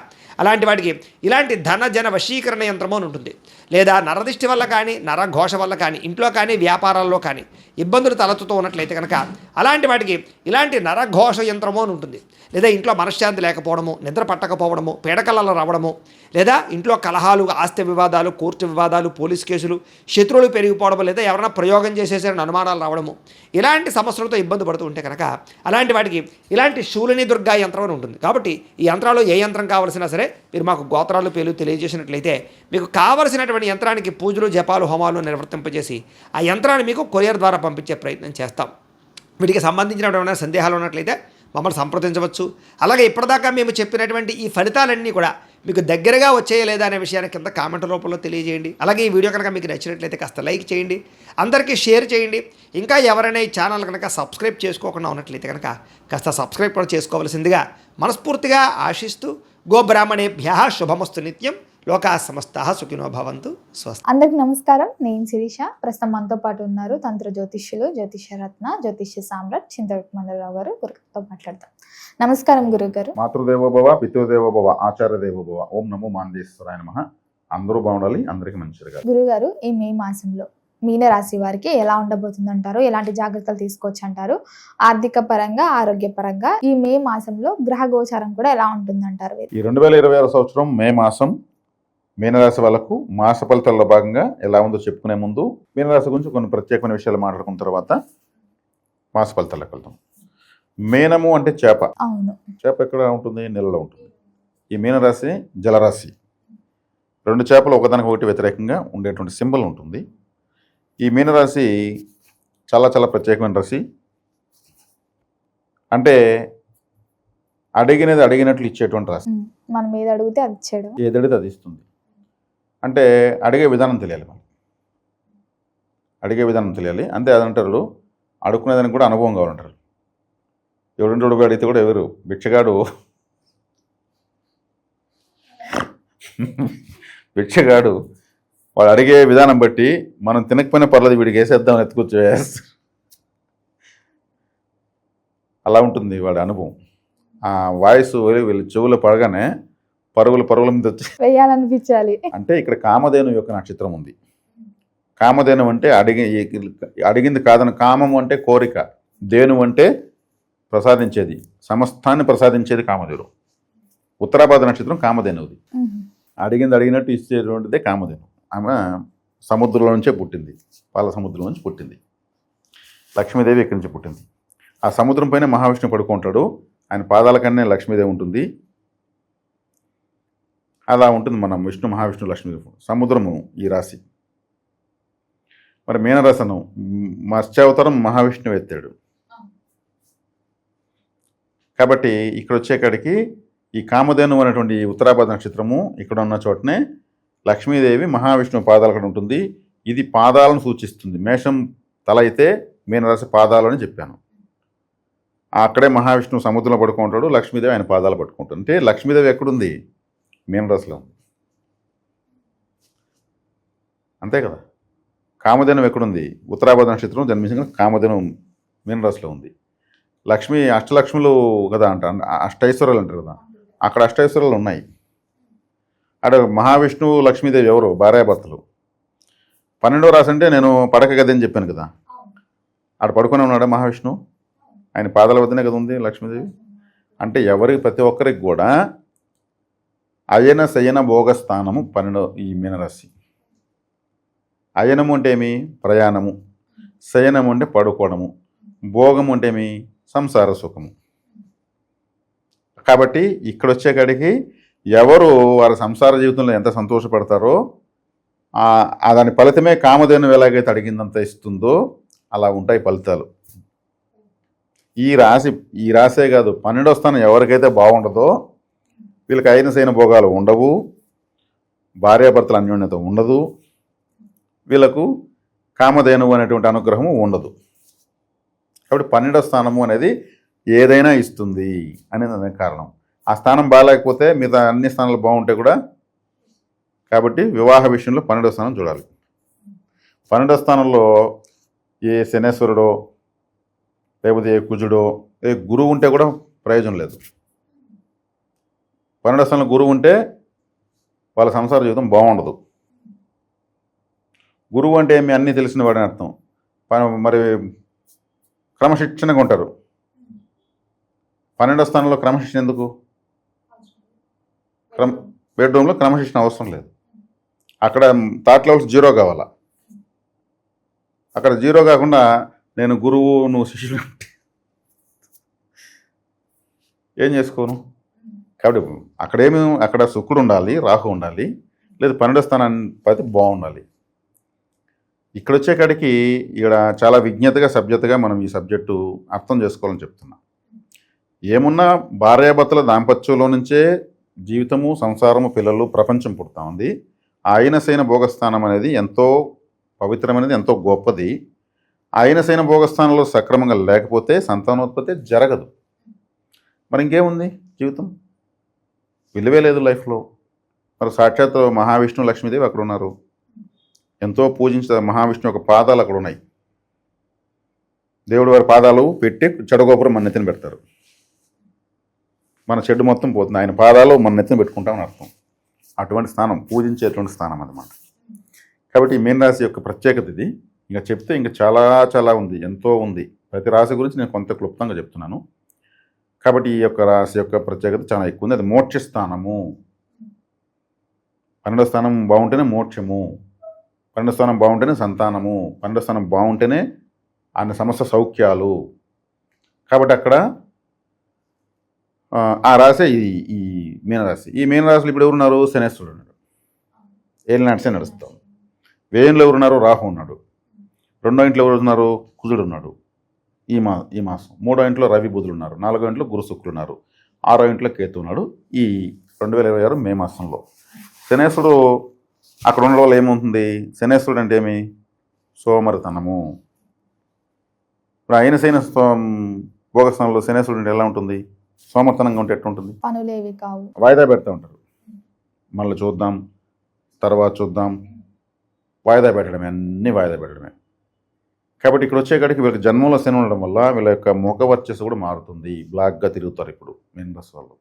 అలాంటి వాటికి ఇలాంటి ధన జన వశీకరణ యంత్రము అని ఉంటుంది. లేదా నరదిష్టి వల్ల కానీ, నరఘోష వల్ల కానీ, ఇంట్లో కానీ వ్యాపారాల్లో కానీ ఇబ్బందులు తలెత్తుతూ ఉన్నట్లయితే కనుక అలాంటి వాటికి ఇలాంటి నరఘోష యంత్రము అని ఉంటుంది. లేదా ఇంట్లో మనశ్శాంతి లేకపోవడము, నిద్ర పట్టకపోవడము, పీడకలలు రావడము, లేదా ఇంట్లో కలహాలు, ఆస్తి వివాదాలు, కోర్టు వివాదాలు, పోలీస్ కేసులు, శత్రువులు పెరిగిపోవడము, లేదా ఎవరైనా ప్రయోగం చేసేసారని అనుమానాలు రావడము, ఇలాంటి సమస్యలతో ఇబ్బంది పడుతూ ఉంటే కనుక అలాంటి వాటికి ఇలాంటి శూలిని దుర్గా యంత్రం అని ఉంటుంది. కాబట్టి ఈ యంత్రాలు ఏ యంత్రం కావాల్సినా సరే మీరు మాకు గోత్రాలు పేర్లు తెలియజేసినట్లయితే మీకు కావలసినటువంటి యంత్రానికి పూజలు, జపాలు, హోమాలు నిర్వర్తింపజేసి ఆ యంత్రాన్ని మీకు కొరియర్ ద్వారా పంపించే ప్రయత్నం చేస్తాం. వీటికి సంబంధించిన సందేహాలు ఉన్నట్లయితే మమ్మల్ని సంప్రదించవచ్చు. అలాగే ఇప్పటిదాకా మేము చెప్పినటువంటి ఈ ఫలితాలన్నీ కూడా మీకు దగ్గరగా వచ్చేయ లేదా అనే విషయాన్ని కింద కామెంట్ రూపంలో తెలియజేయండి. అలాగే ఈ వీడియో కనుక మీకు నచ్చినట్లయితే కాస్త లైక్ చేయండి, అందరికీ షేర్ చేయండి. ఇంకా ఎవరైనా ఈ ఛానల్ కనుక సబ్స్క్రైబ్ చేసుకోకుండా ఉన్నట్లయితే కనుక కాస్త సబ్స్క్రైబ్ కూడా చేసుకోవాల్సిందిగా మనస్ఫూర్తిగా ఆశిస్తూ, గోబ్రాహ్మణేభ్యః శుభమస్తు నిత్యం, లోకా సమస్తాః సుఖినో భవంతు. స్వస్తి. అందరికి నమస్కారం. నేను శిరీష. ప్రస్తుతం మనతో పాటు ఉన్నారు తంత్ర జ్యోతిష్యులు, జ్యోతిష్యరత్న, జ్యోతిష్య సామ్రాట్ చింతవరపు మందరరావు గారు. గురుగారితో మాట్లాడతాం. నమస్కారం గురుగారు. మాతృదేవోభవ, పితృదేవోభవ, ఆచార్య దేవోభవ. ఓం నమో మాందేశ్వరాయ నమః. అందరూ బాగుండాలి, అందరికీ మంచిగా. గురుగారు, ఈ మే మాసంలో మీన రాశి వారికి ఎలా ఉండబోతుంది అంటారు? ఎలాంటి జాగ్రత్తలు తీసుకోవచ్చు అంటారు? ఆర్థిక పరంగా, ఆరోగ్య పరంగా ఈ మే మాసంలో గ్రహ గోచారం కూడా ఎలా ఉంటుందంటారు? ఈ 2026 సంవత్సరం మే మాసం మీనరాశి వాళ్ళకు మాస ఫలితాల్లో భాగంగా ఎలా ఉందో చెప్పుకునే ముందు మీనరాశి గురించి కొన్ని ప్రత్యేకమైన విషయాలు మాట్లాడుకున్న తర్వాత మాస ఫలితాలకు వెళ్తాం. మీనము అంటే చేప. అవును. చేప ఎక్కడ ఉంటుంది? నెలలో ఉంటుంది. ఈ మీనరాశి జలరాశి. రెండు చేపలు ఒకదానికి ఒకటి వ్యతిరేకంగా ఉండేటువంటి సింబల్ ఉంటుంది. ఈ మీనరాశి చాలా చాలా ప్రత్యేకమైన రాశి. అంటే అడిగినది అడిగినట్లు ఇచ్చేటువంటి రాశి. మనం ఏది అడిగితే అది ఇచ్చేయడం, ఏది అడిగితే అది ఇస్తుంది. అంటే అడిగే విధానం తెలియాలి, మనం అడిగే విధానం తెలియాలి. అంతే అదంటారు, అడుక్కునేదానికి కూడా అనుభవం కావాలంటారు. ఎవరింటి అడుగు అడిగితే కూడా ఎవరు భిక్షగాడు వాడు అడిగే విధానం బట్టి మనం తినకపోయినా పర్లేదు, వీడికి వేసేద్దామని ఎత్తుకొచ్చు అలా ఉంటుంది వాడి అనుభవం. ఆ వాయిస్ వీళ్ళు చెవులో పడగానే పరుగుల మీద వచ్చి వేయాలనిపించాలి. అంటే ఇక్కడ కామధేను యొక్క నక్షత్రం ఉంది. కామధేను అంటే అడిగింది కాదని, కామము అంటే కోరిక, ధేను అంటే ప్రసాదించేది, సమస్తాన్ని ప్రసాదించేది కామధేను. ఉత్తరాభాద్ర నక్షత్రం కామధేనుది. అడిగింది అడిగినట్టు ఇచ్చేటువంటిదే కామధేను. ఆమె సముద్రంలో నుంచే పుట్టింది, పాల సముద్రం నుంచి పుట్టింది. లక్ష్మీదేవి ఇక్కడి నుంచి పుట్టింది. ఆ సముద్రం పైన మహావిష్ణువు పడుకుంటాడు. ఆయన పాదాల కన్నా లక్ష్మీదేవి ఉంటుంది. అలా ఉంటుంది మనం విష్ణు, మహావిష్ణు, లక్ష్మీదేవి, సముద్రము ఈ రాశి. మరి మీనరాశను మత్స్యావతారం మహావిష్ణువు ఎత్తాడు. కాబట్టి ఇక్కడ వచ్చేకాడికి ఈ కామధేను అనేటువంటి ఉత్తరాభాద్ర నక్షత్రము ఇక్కడ ఉన్న చోటనే లక్ష్మీదేవి మహావిష్ణువు పాదాల కడ ఉంటుంది. ఇది పాదాలను సూచిస్తుంది. మేషం తల అయితే మీనరాశి పాదాలు అని చెప్పాను. అక్కడే మహావిష్ణువు సముద్రంలో పడుకుంటాడు, లక్ష్మీదేవి ఆయన పాదాలు పట్టుకుంటుంది. అంటే లక్ష్మీదేవి ఎక్కడుంది? మీనరాశిలో ఉంది. అంతే కదా. కామధేను ఎక్కడుంది? ఉత్తరాభాద్ర నక్షత్రం జన్మించిన కామధేను మీనరాశిలో ఉంది. లక్ష్మి అష్టలక్ష్ములు కదా అష్టైశ్వర్యాలు అంటారు కదా, అక్కడ అష్టైశ్వర్యాలు ఉన్నాయి. అక్కడ మహావిష్ణువు, లక్ష్మీదేవి ఎవరు? భార్యాభర్తలు. 12వ రాశి అంటే నేను పడక గది అని చెప్పాను కదా, ఆడ పడుకొని ఉన్నాడా మహావిష్ణువు? ఆయన పాదాల వద్దనే కదా ఉంది లక్ష్మీదేవి. అంటే ఎవరికి, ప్రతి ఒక్కరికి కూడా అయన శయన భోగస్థానము 12 ఈ మీనరాశి. అయనము అంటే ఏమి? ప్రయాణము. శయనము అంటే పడుకోవడము. భోగము అంటే ఏమి? సంసార సుఖము. కాబట్టి ఇక్కడ వచ్చేకాడికి ఎవరు వారి సంసార జీవితంలో ఎంత సంతోషపడతారో దాని ఫలితమే కామధేను ఎలాగైతే అడిగిందంత ఇస్తుందో అలా ఉంటాయి ఫలితాలు. ఈ రాశే కాదు, 12వ స్థానం ఎవరికైతే బాగుండదో వీళ్ళకి అయిన సైన భోగాలు ఉండవు, భార్యాభర్తల అన్యోన్యత ఉండదు, వీళ్ళకు కామధేనువు అనేటువంటి అనుగ్రహము ఉండదు. కాబట్టి 12వ స్థానము అనేది ఏదైనా ఇస్తుంది అనేది కారణం. ఆ స్థానం బాగాలేకపోతే మిగతా అన్ని స్థానాలు బాగుంటే కూడా, కాబట్టి వివాహ విషయంలో 12వ స్థానం చూడాలి. 12వ స్థానంలో ఏ శనేశ్వరుడో లేకపోతే ఏ కుజుడో ఏ గురువు ఉంటే కూడా ప్రయోజనం లేదు. 12వ స్థానంలో గురువు ఉంటే వాళ్ళ సంసార జీవితం బాగుండదు. గురువు అంటే ఏమి అన్నీ తెలిసిన వాడని అర్థం. మరి క్రమశిక్షణగా ఉంటారు. 12వ స్థానంలో క్రమశిక్షణ ఎందుకు? బెడ్రూమ్లో క్రమశిక్షణ అవసరం లేదు. అక్కడ థాట్ లెవెల్స్ 0 కావాలా. అక్కడ 0 కాకుండా నేను గురువు నువ్వు శిష్యుడు ఏం చేసుకోను. కాబట్టి అక్కడ శుక్రుడు ఉండాలి, రాహు ఉండాలి, లేదు 12వ స్థానాన్ని బాగుండాలి. ఇక్కడ వచ్చేకాడికి ఇక్కడ చాలా విజ్ఞతగా సభ్యతగా మనం ఈ సబ్జెక్టు అర్థం చేసుకోవాలని చెప్తున్నా. ఏమున్నా భార్యాభర్తల దాంపత్యంలో నుంచే జీవితము, సంసారము, పిల్లలు, ప్రపంచం పుడతా ఉంది. ఆయనసైన భోగస్థానం అనేది ఎంతో పవిత్రమైనది, ఎంతో గొప్పది. ఆయనసైన భోగస్థానంలో సక్రమంగా లేకపోతే సంతానోత్పత్తి జరగదు. మరి ఇంకేముంది జీవితం? విలువే లేదు లైఫ్లో. మరి సాక్షాత్ మహావిష్ణువు, లక్ష్మీదేవి అక్కడ ఉన్నారు. ఎంతో పూజించిన మహావిష్ణువు యొక్క పాదాలు అక్కడ ఉన్నాయి. దేవుడు వారి పాదాలు పెట్టి చెడగోపురం మన నెత్తిన పెడతారు. మన చెడు మొత్తం పోతుంది, ఆయన పాదాలు మన నెత్తిన పెట్టుకుంటామని అర్థం. అటువంటి స్థానం, పూజించేటువంటి స్థానం అన్నమాట. కాబట్టి ఈ మీనరాశి యొక్క ప్రత్యేకత ఇది. ఇంకా చెప్తే ఇంకా చాలా చాలా ఉంది, ఎంతో ఉంది. ప్రతి రాశి గురించి నేను కొంత క్లుప్తంగా చెప్తున్నాను. కాబట్టి ఈ యొక్క రాశి యొక్క ప్రత్యేకత చాలా ఎక్కువ ఉంది. అది మోక్ష స్థానము. 12వ స్థానం బాగుంటేనే మోక్షము, 12వ స్థానం బాగుంటేనే సంతానము, 12వ స్థానం బాగుంటేనే అన్ని సమస్త సౌఖ్యాలు. కాబట్టి అక్కడ ఆ రాశి ఈ మీనరాశి. ఈ మీనరాశిలో ఇప్పుడు ఎవరున్నారు? శనేశ్వరుడు ఉన్నాడు. ఏలినాటిసే నడుస్తాం. వ్యయంలో ఎవరున్నారు? రాహు ఉన్నాడు. 2వ ఇంట్లో ఎవరు ఉన్నారు? కుజుడు ఉన్నాడు. ఈ మాసం 3వ ఇంట్లో రవి బుధులు ఉన్నారు. 4వ ఇంట్లో గురు శుక్రులు ఉన్నారు. 6వ ఇంట్లో కేతు ఉన్నాడు. ఈ 2026 మే మాసంలో శనేశ్వరుడు అక్కడ ఉండడం వల్ల ఏమవుతుంది? శనేశ్వరుడు అంటే ఏమి? సోమరితనము. ఇప్పుడు ఆయనసైన భోగస్థానంలో శనేశ్వరుడు అంటే ఎలా ఉంటుంది? సోమర్తనంగా ఉంటే ఎట్లుంటుంది? పనులేవి కావు, వాయిదా పెడతా ఉంటారు. మళ్ళీ చూద్దాం, తర్వాత చూద్దాం, వాయిదా పెట్టడమే, అన్నీ వాయిదా పెట్టడమే. కాబట్టి ఇక్కడ వచ్చేకాడికి వీళ్ళకి జన్మంలో శని ఉండడం వల్ల వీళ్ళ యొక్క ముఖ వర్చస్సు కూడా మారుతుంది. బ్లాక్గా తిరుగుతారు. ఇప్పుడు మీనరాశి వాళ్ళు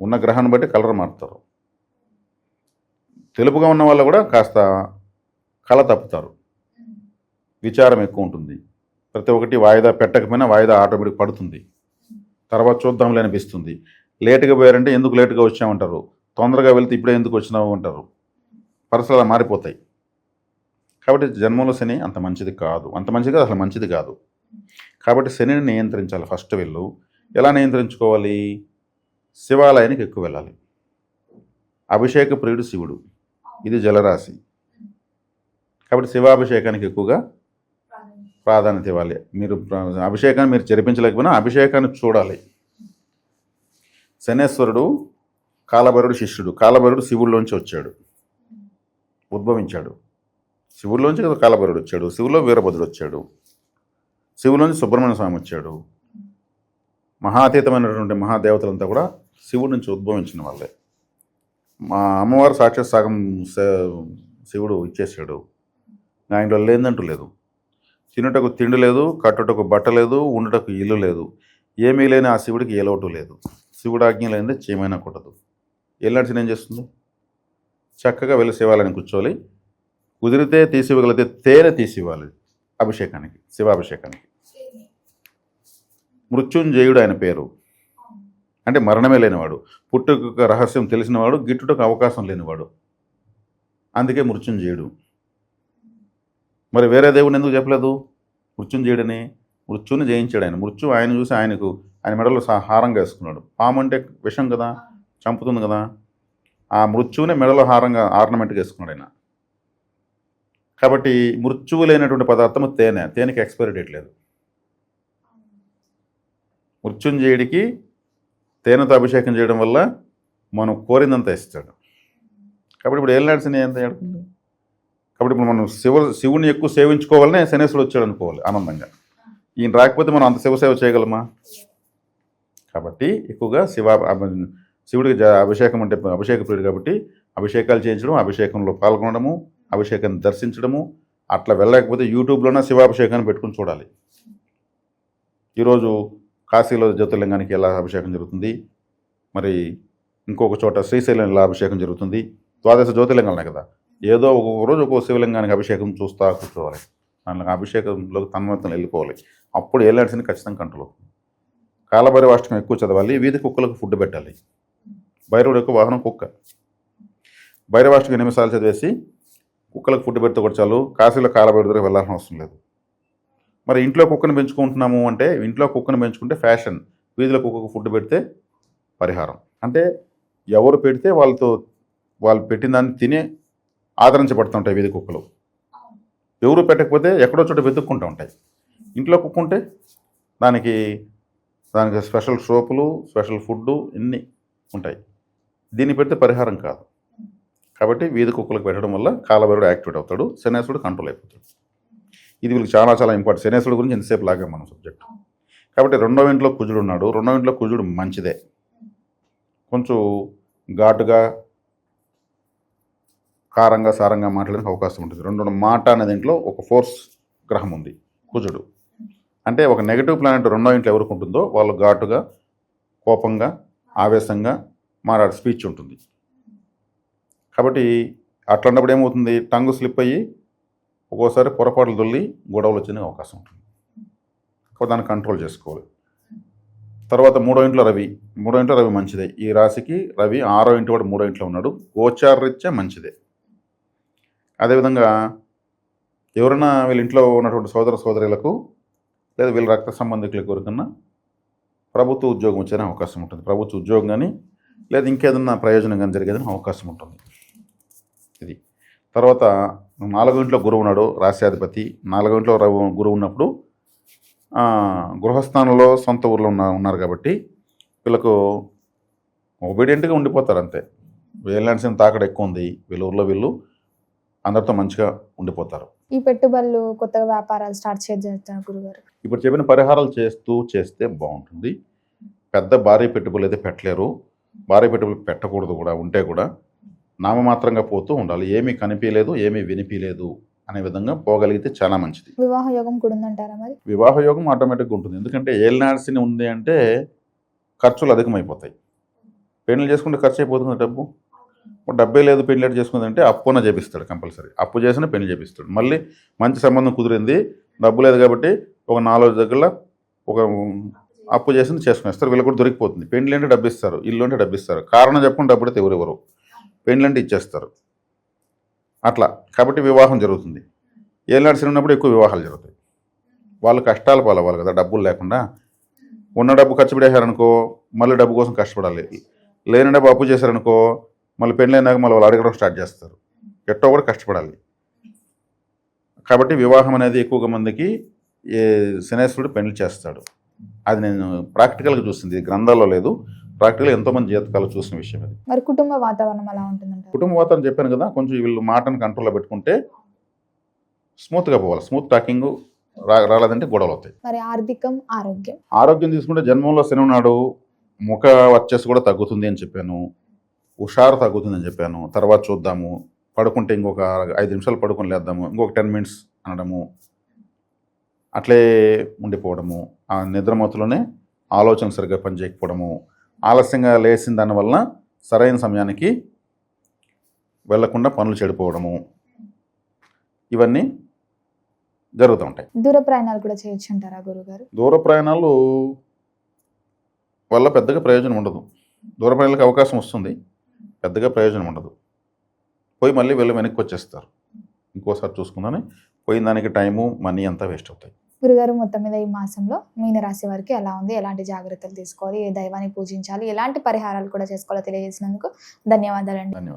ఉన్న గ్రహాన్ని బట్టి కలర్ మారుతారు. తెలుపుగా ఉన్న వాళ్ళు కూడా కాస్త కళ తప్పుతారు. విచారం ఎక్కువ ఉంటుంది. ప్రతి ఒక్కటి వాయిదా పెట్టకపోయినా వాయిదా ఆటోమేటిక్ పడుతుంది. తర్వాత చూద్దాంలే అనిపిస్తుంది. లేటుగా పోయారంటే ఎందుకు లేటుగా వచ్చామంటారు. తొందరగా వెళ్తే ఇప్పుడే ఎందుకు వచ్చినావు అంటారు. పరిస్థితులు అలా మారిపోతాయి. కాబట్టి జన్మంలో శని అంత మంచిది కాదు. అంత మంచిది కాదు, అసలు మంచిది కాదు. కాబట్టి శనిని నియంత్రించాలి. ఫస్ట్ వెళ్ళు. ఎలా నియంత్రించుకోవాలి? శివాలయానికి ఎక్కువ వెళ్ళాలి. అభిషేక ప్రియుడు శివుడు. ఇది జలరాశి. కాబట్టి శివాభిషేకానికి ఎక్కువగా ప్రాధాన్యత ఇవ్వాలి. మీరు అభిషేకాన్ని మీరు జరిపించలేకపోయినా అభిషేకాన్ని చూడాలి. శనేశ్వరుడు కాలభైరుడు శిష్యుడు. కాలభైరుడు శివుల్లోంచి వచ్చాడు, ఉద్భవించాడు. శివుల్లోంచి కదా కాలభైరుడు వచ్చాడు. శివులో వీరభద్రుడు వచ్చాడు. శివులోంచి సుబ్రహ్మణ్య స్వామి వచ్చాడు. మహాతీతమైనటువంటి మహాదేవతలంతా కూడా శివుడి నుంచి ఉద్భవించిన వాళ్ళే. మా అమ్మవారు సాక్షాత్ సగం శివుడు ఇచ్చేసాడు. ఆయనలో లేదంటూ లేదు. తినుటకు తిండి లేదు, కట్టుటకు బట్ట లేదు, ఉండుటకు ఇల్లు లేదు. ఏమీ లేని ఆ శివుడికి ఏ లోటు లేదు. శివుడు ఆజ్ఞ లేనిదే చేయమైనా కొట్టదు. ఏళ్ళాడిసిన ఏం చేస్తుంది? చక్కగా వెళ్ళి శివాలయానికి కూర్చోవాలి. కుదిరితే తీసివ్వగలిగితే తేనె తీసివ్వాలి అభిషేకానికి, శివాభిషేకానికి. మృత్యుంజయుడు ఆయన పేరు. అంటే మరణమే లేనివాడు, పుట్టుక రహస్యం తెలిసినవాడు, గిట్టుటకు అవకాశం లేనివాడు. అందుకే మృత్యుంజయుడు. మరి వేరే దేవుడిని ఎందుకు చెప్పలేదు మృత్యుంజయుడని? మృత్యుని జయించాడు ఆయన. మృత్యు ఆయన చూసి ఆయన మెడలో హారంగా వేసుకున్నాడు. పాము అంటే విషం కదా, చంపుతుంది కదా. ఆ మృత్యువుని మెడలో హారంగా ఆర్నమెంట్గా వేసుకున్నాడు ఆయన. కాబట్టి మృత్యువు లేనటువంటి పదార్థము తేనె. తేనెకి ఎక్స్పైరీ డేట్ లేదు. మృత్యుంజయుడికి తేనెతో అభిషేకం చేయడం వల్ల మనం కోరిందంతా ఇస్తాడు. కాబట్టి ఇప్పుడు ఏలినాడ్సిని ఎంత ఏడుతుంది? కాబట్టి ఇప్పుడు మనం శివుని ఎక్కువ సేవించుకోవాలనే శనేశ్వరుడు వచ్చాడు అనుకోవాలి ఆనందంగా. ఈయన రాకపోతే మనం అంత శివసేవ చేయగలమా? కాబట్టి ఎక్కువగా శివుడికి అభిషేకం అంటే అభిషేక ప్రియుడు కాబట్టి అభిషేకాలు చేయించడం, అభిషేకంలో పాల్గొనడము, అభిషేకాన్ని దర్శించడము. అట్లా వెళ్ళలేకపోతే యూట్యూబ్లోనే శివాభిషేకాన్ని పెట్టుకుని చూడాలి. ఈరోజు కాశీలో జ్యోతిర్లింగానికి ఎలా అభిషేకం జరుగుతుంది, మరి ఇంకొక చోట శ్రీశైలం ఎలా అభిషేకం జరుగుతుంది. 12 జ్యోతిర్లింగాలనే కదా, ఏదో ఒక్కొక్క రోజు ఒక్కొక్క శివలింగానికి అభిషేకం చూస్తూ కూర్చోవాలి. దాంట్లో అభిషేకంలోకి తన్మయత్వం వెళ్ళిపోవాలి. అప్పుడు ఏలాంటిని ఖచ్చితంగా కంట్రోల్ అవుతుంది. కాలభైరవాష్టకం ఎక్కువ చదవాలి. వీధి కుక్కలకు ఫుడ్ పెట్టాలి. భైరవుడు ఎక్కువ వాహనం కుక్క. భైరవాష్టకం 8 సార్లు చదివేసి కుక్కలకు ఫుడ్ పెడితే కూడా చాలు. కాశీలో కాలభైరవుడి దగ్గర వెళ్ళాల్సిన అవసరం లేదు. మరి ఇంట్లో కుక్కను పెంచుకుంటున్నాము అంటే, ఇంట్లో కుక్కను పెంచుకుంటే ఫ్యాషన్, వీధిలో కుక్కకు ఫుడ్ పెడితే పరిహారం. అంటే ఎవరు పెడితే వాళ్ళు పెట్టిన దాన్ని తినే ఆదరించబడుతుంటాయి వీధి కుక్కలు. ఎవరు పెట్టకపోతే ఎక్కడో చోట వెతుక్కుంటూ ఉంటాయి. ఇంట్లో కుక్క ఉంటే దానికి స్పెషల్ సోపులు, స్పెషల్ ఫుడ్డు ఇన్ని ఉంటాయి. దీన్ని పెడితే పరిహారం కాదు. కాబట్టి వీధి కుక్కలకు పెట్టడం వల్ల కాలభైరవుడు యాక్టివేట్ అవుతాడు, శనేశ్వరుడు కంట్రోల్ అయిపోతాడు. ఇది వీళ్ళకి చాలా చాలా ఇంపార్టెంట్. శనేశ్వరుడు గురించి ఎంతసేపు లాగా మనం సబ్జెక్ట్. కాబట్టి 2వ ఇంట్లో కుజుడు ఉన్నాడు. 2వ ఇంట్లో కుజుడు మంచిదే. కొంచెం ఘాటుగా, కారంగా, సారంగా మాట్లాడడానికి అవకాశం ఉంటుంది. 2 మాట అనే దీంట్లో ఒక ఫోర్స్ గ్రహం ఉంది కుజుడు. అంటే ఒక నెగిటివ్ ప్లానెట్ 2వ ఇంట్లో ఎవరికి ఉంటుందో వాళ్ళు ఘాటుగా, కోపంగా, ఆవేశంగా మాట్లాడే స్పీచ్ ఉంటుంది. కాబట్టి అట్లాంటప్పుడు ఏమవుతుంది, టంగు స్లిప్ అయ్యి ఒక్కోసారి పొరపాట్లు దొల్లి గొడవలు వచ్చే అవకాశం ఉంటుంది. కాబట్టి దాన్ని కంట్రోల్ చేసుకోవాలి. తర్వాత 3వ ఇంట్లో రవి. 3వ ఇంట్లో రవి మంచిదే. ఈ రాశికి రవి 6వ ఇంటి వాడు 3వ ఇంట్లో ఉన్నాడు. గోచారరీత్యా మంచిదే. అదేవిధంగా ఎవరైనా వీళ్ళ ఇంట్లో ఉన్నటువంటి సోదర సోదరులకు లేదా వీళ్ళ రక్త సంబంధికులకు ఎవరికన్నా ప్రభుత్వ ఉద్యోగం వచ్చే అవకాశం ఉంటుంది. ప్రభుత్వ ఉద్యోగం కానీ లేదా ఇంకేదన్నా ప్రయోజనం కానీ జరిగేదని అవకాశం ఉంటుంది. ఇది. తర్వాత 4వ ఇంట్లో గురువు ఉన్నాడు, రాశ్యాధిపతి. 4వ ఇంట్లో గురువు ఉన్నప్పుడు గృహస్థానంలో సొంత ఊర్లో ఉన్నారు కాబట్టి వీళ్ళకు ఒబీడియంట్గా ఉండిపోతారు అంతే. వేలాండ్సిన తాకడ ఎక్కువ ఉంది, వీళ్ళ ఊర్లో వీళ్ళు అందరితో మంచిగా ఉండిపోతారు. ఈ పెట్టుబడులు, కొత్తగా వ్యాపారాలు స్టార్ట్ చేస్తారు గురుగారు. ఇప్పుడు చెప్పిన పరిహారాలు చేస్తే బాగుంటుంది. పెద్ద భారీ పెట్టుబడులు అయితే పెట్టలేరు. భారీ పెట్టుబడులు పెట్టకూడదు కూడా. ఉంటే కూడా నామమాత్రంగా పోతూ ఉండాలి. ఏమీ కనిపించలేదు, ఏమీ వినిపించలేదు అనే విధంగా పోగలిగితే చాలా మంచిది. వివాహ యోగం కూడా ఉందంటారా మరి? వివాహ యోగం ఆటోమేటిక్గా ఉంటుంది. ఎందుకంటే ఏలినాడ్సిని ఉంది అంటే ఖర్చులు అధికమైపోతాయి. పెళ్లి చేసుకుంటే ఖర్చు అయిపోతుంది డబ్బు. డబ్బే లేదు పెళ్లి చేసుకుందంటే అప్పున చేపిస్తాడు కంపల్సరీ. అప్పు చేసిన పెళ్లి చేపిస్తాడు. మళ్ళీ మంచి సంబంధం కుదిరింది, డబ్బు లేదు కాబట్టి ఒక 4 దగ్గర ఒక అప్పు చేసింది చేసుకునేస్తారు. వీళ్ళు కూడా దొరికిపోతుంది. పెళ్లి అంటే డబ్బు ఇస్తారు, ఇల్లు అంటే డబ్బు ఇస్తారు. కారణం చెప్పకుండా డబ్బు అయితే ఎవరెవరు, పెళ్లి అంటే ఇచ్చేస్తారు అట్లా. కాబట్టి వివాహం జరుగుతుంది. ఏలినాడ్సిని ఉన్నప్పుడు ఎక్కువ వివాహాలు జరుగుతాయి. వాళ్ళు కష్టాలు పాలవ్వాలి కదా, డబ్బులు లేకుండా. ఉన్న డబ్బు ఖర్చు పెట్టేశారనుకో మళ్ళీ డబ్బు కోసం కష్టపడాలి. లేని డబ్బు అప్పు చేశారనుకో మళ్ళీ పెళ్ళి అయినాక మళ్ళీ వాళ్ళు అడగడం స్టార్ట్ చేస్తారు. ఎట్టో కూడా కష్టపడాలి. కాబట్టి వివాహం అనేది ఎక్కువగా మందికి శనేశ్వరుడు పెళ్లి చేస్తాడు. అది నేను ప్రాక్టికల్గా చూసింది, గ్రంథాల్లో లేదు. ప్రాక్టికల్గా ఎంతోమంది జీవితాలు చూసిన విషయం అది. మరి కుటుంబ వాతావరణం ఎలా ఉంటుందంట? కుటుంబ వాతావరణం చెప్పాను కదా, కొంచెం వీళ్ళు మాటను కంట్రోల్లో పెట్టుకుంటే స్మూత్గా పోవాలి. స్మూత్ టాకింగ్ రాలేదంటే గొడవలు అవుతాయి. మరి ఆర్థికం, ఆరోగ్యం తీసుకుంటే జన్మంలో శని ఉన్నాడు. ముఖ వర్చస్సు కూడా తగ్గుతుంది అని చెప్పాను. హుషారు తగ్గుతుంది అని చెప్పాను. తర్వాత చూద్దాము. పడుకుంటే ఇంకొక 5 నిమిషాలు పడుకొని లేద్దాము, ఇంకొక 10 minutes అనడము, అట్లే ఉండిపోవడము. ఆ నిద్రమత్తులోనే ఆలోచన సరిగ్గా పనిచేయకపోవడము, ఆలస్యంగా లేచిన దానివల్ల సరైన సమయానికి వెళ్లకుండా పనులు చెడిపోవడము, ఇవన్నీ జరుగుతూ ఉంటాయి. దూర ప్రయాణాలు కూడా చేయొచ్చు అంటారా గురుగారు? దూర ప్రయాణాలు వల్ల పెద్దగా ప్రయోజనం ఉండదు. దూర ప్రయాణాలకు అవకాశం వస్తుంది, పెద్దగా ప్రయోజనం ఉండదు. పోయి మళ్ళీ వెనక్కి వచ్చేస్తారు. ఇంకోసారి చూసుకుందాని పోయిన దానికి టైము, మనీ అంతా వేస్ట్ అవుతాయి. గురుగారు, మొత్తం మీద ఈ మాసంలో మీనరాశి వారికి ఎలా ఉంది, ఎలాంటి జాగ్రత్తలు తీసుకోవాలి, ఏ దైవాన్ని పూజించాలి, ఎలాంటి పరిహారాలు కూడా చేసుకోవాలో తెలియజేసినందుకు ధన్యవాదాలండి. ధన్యవాదాలు.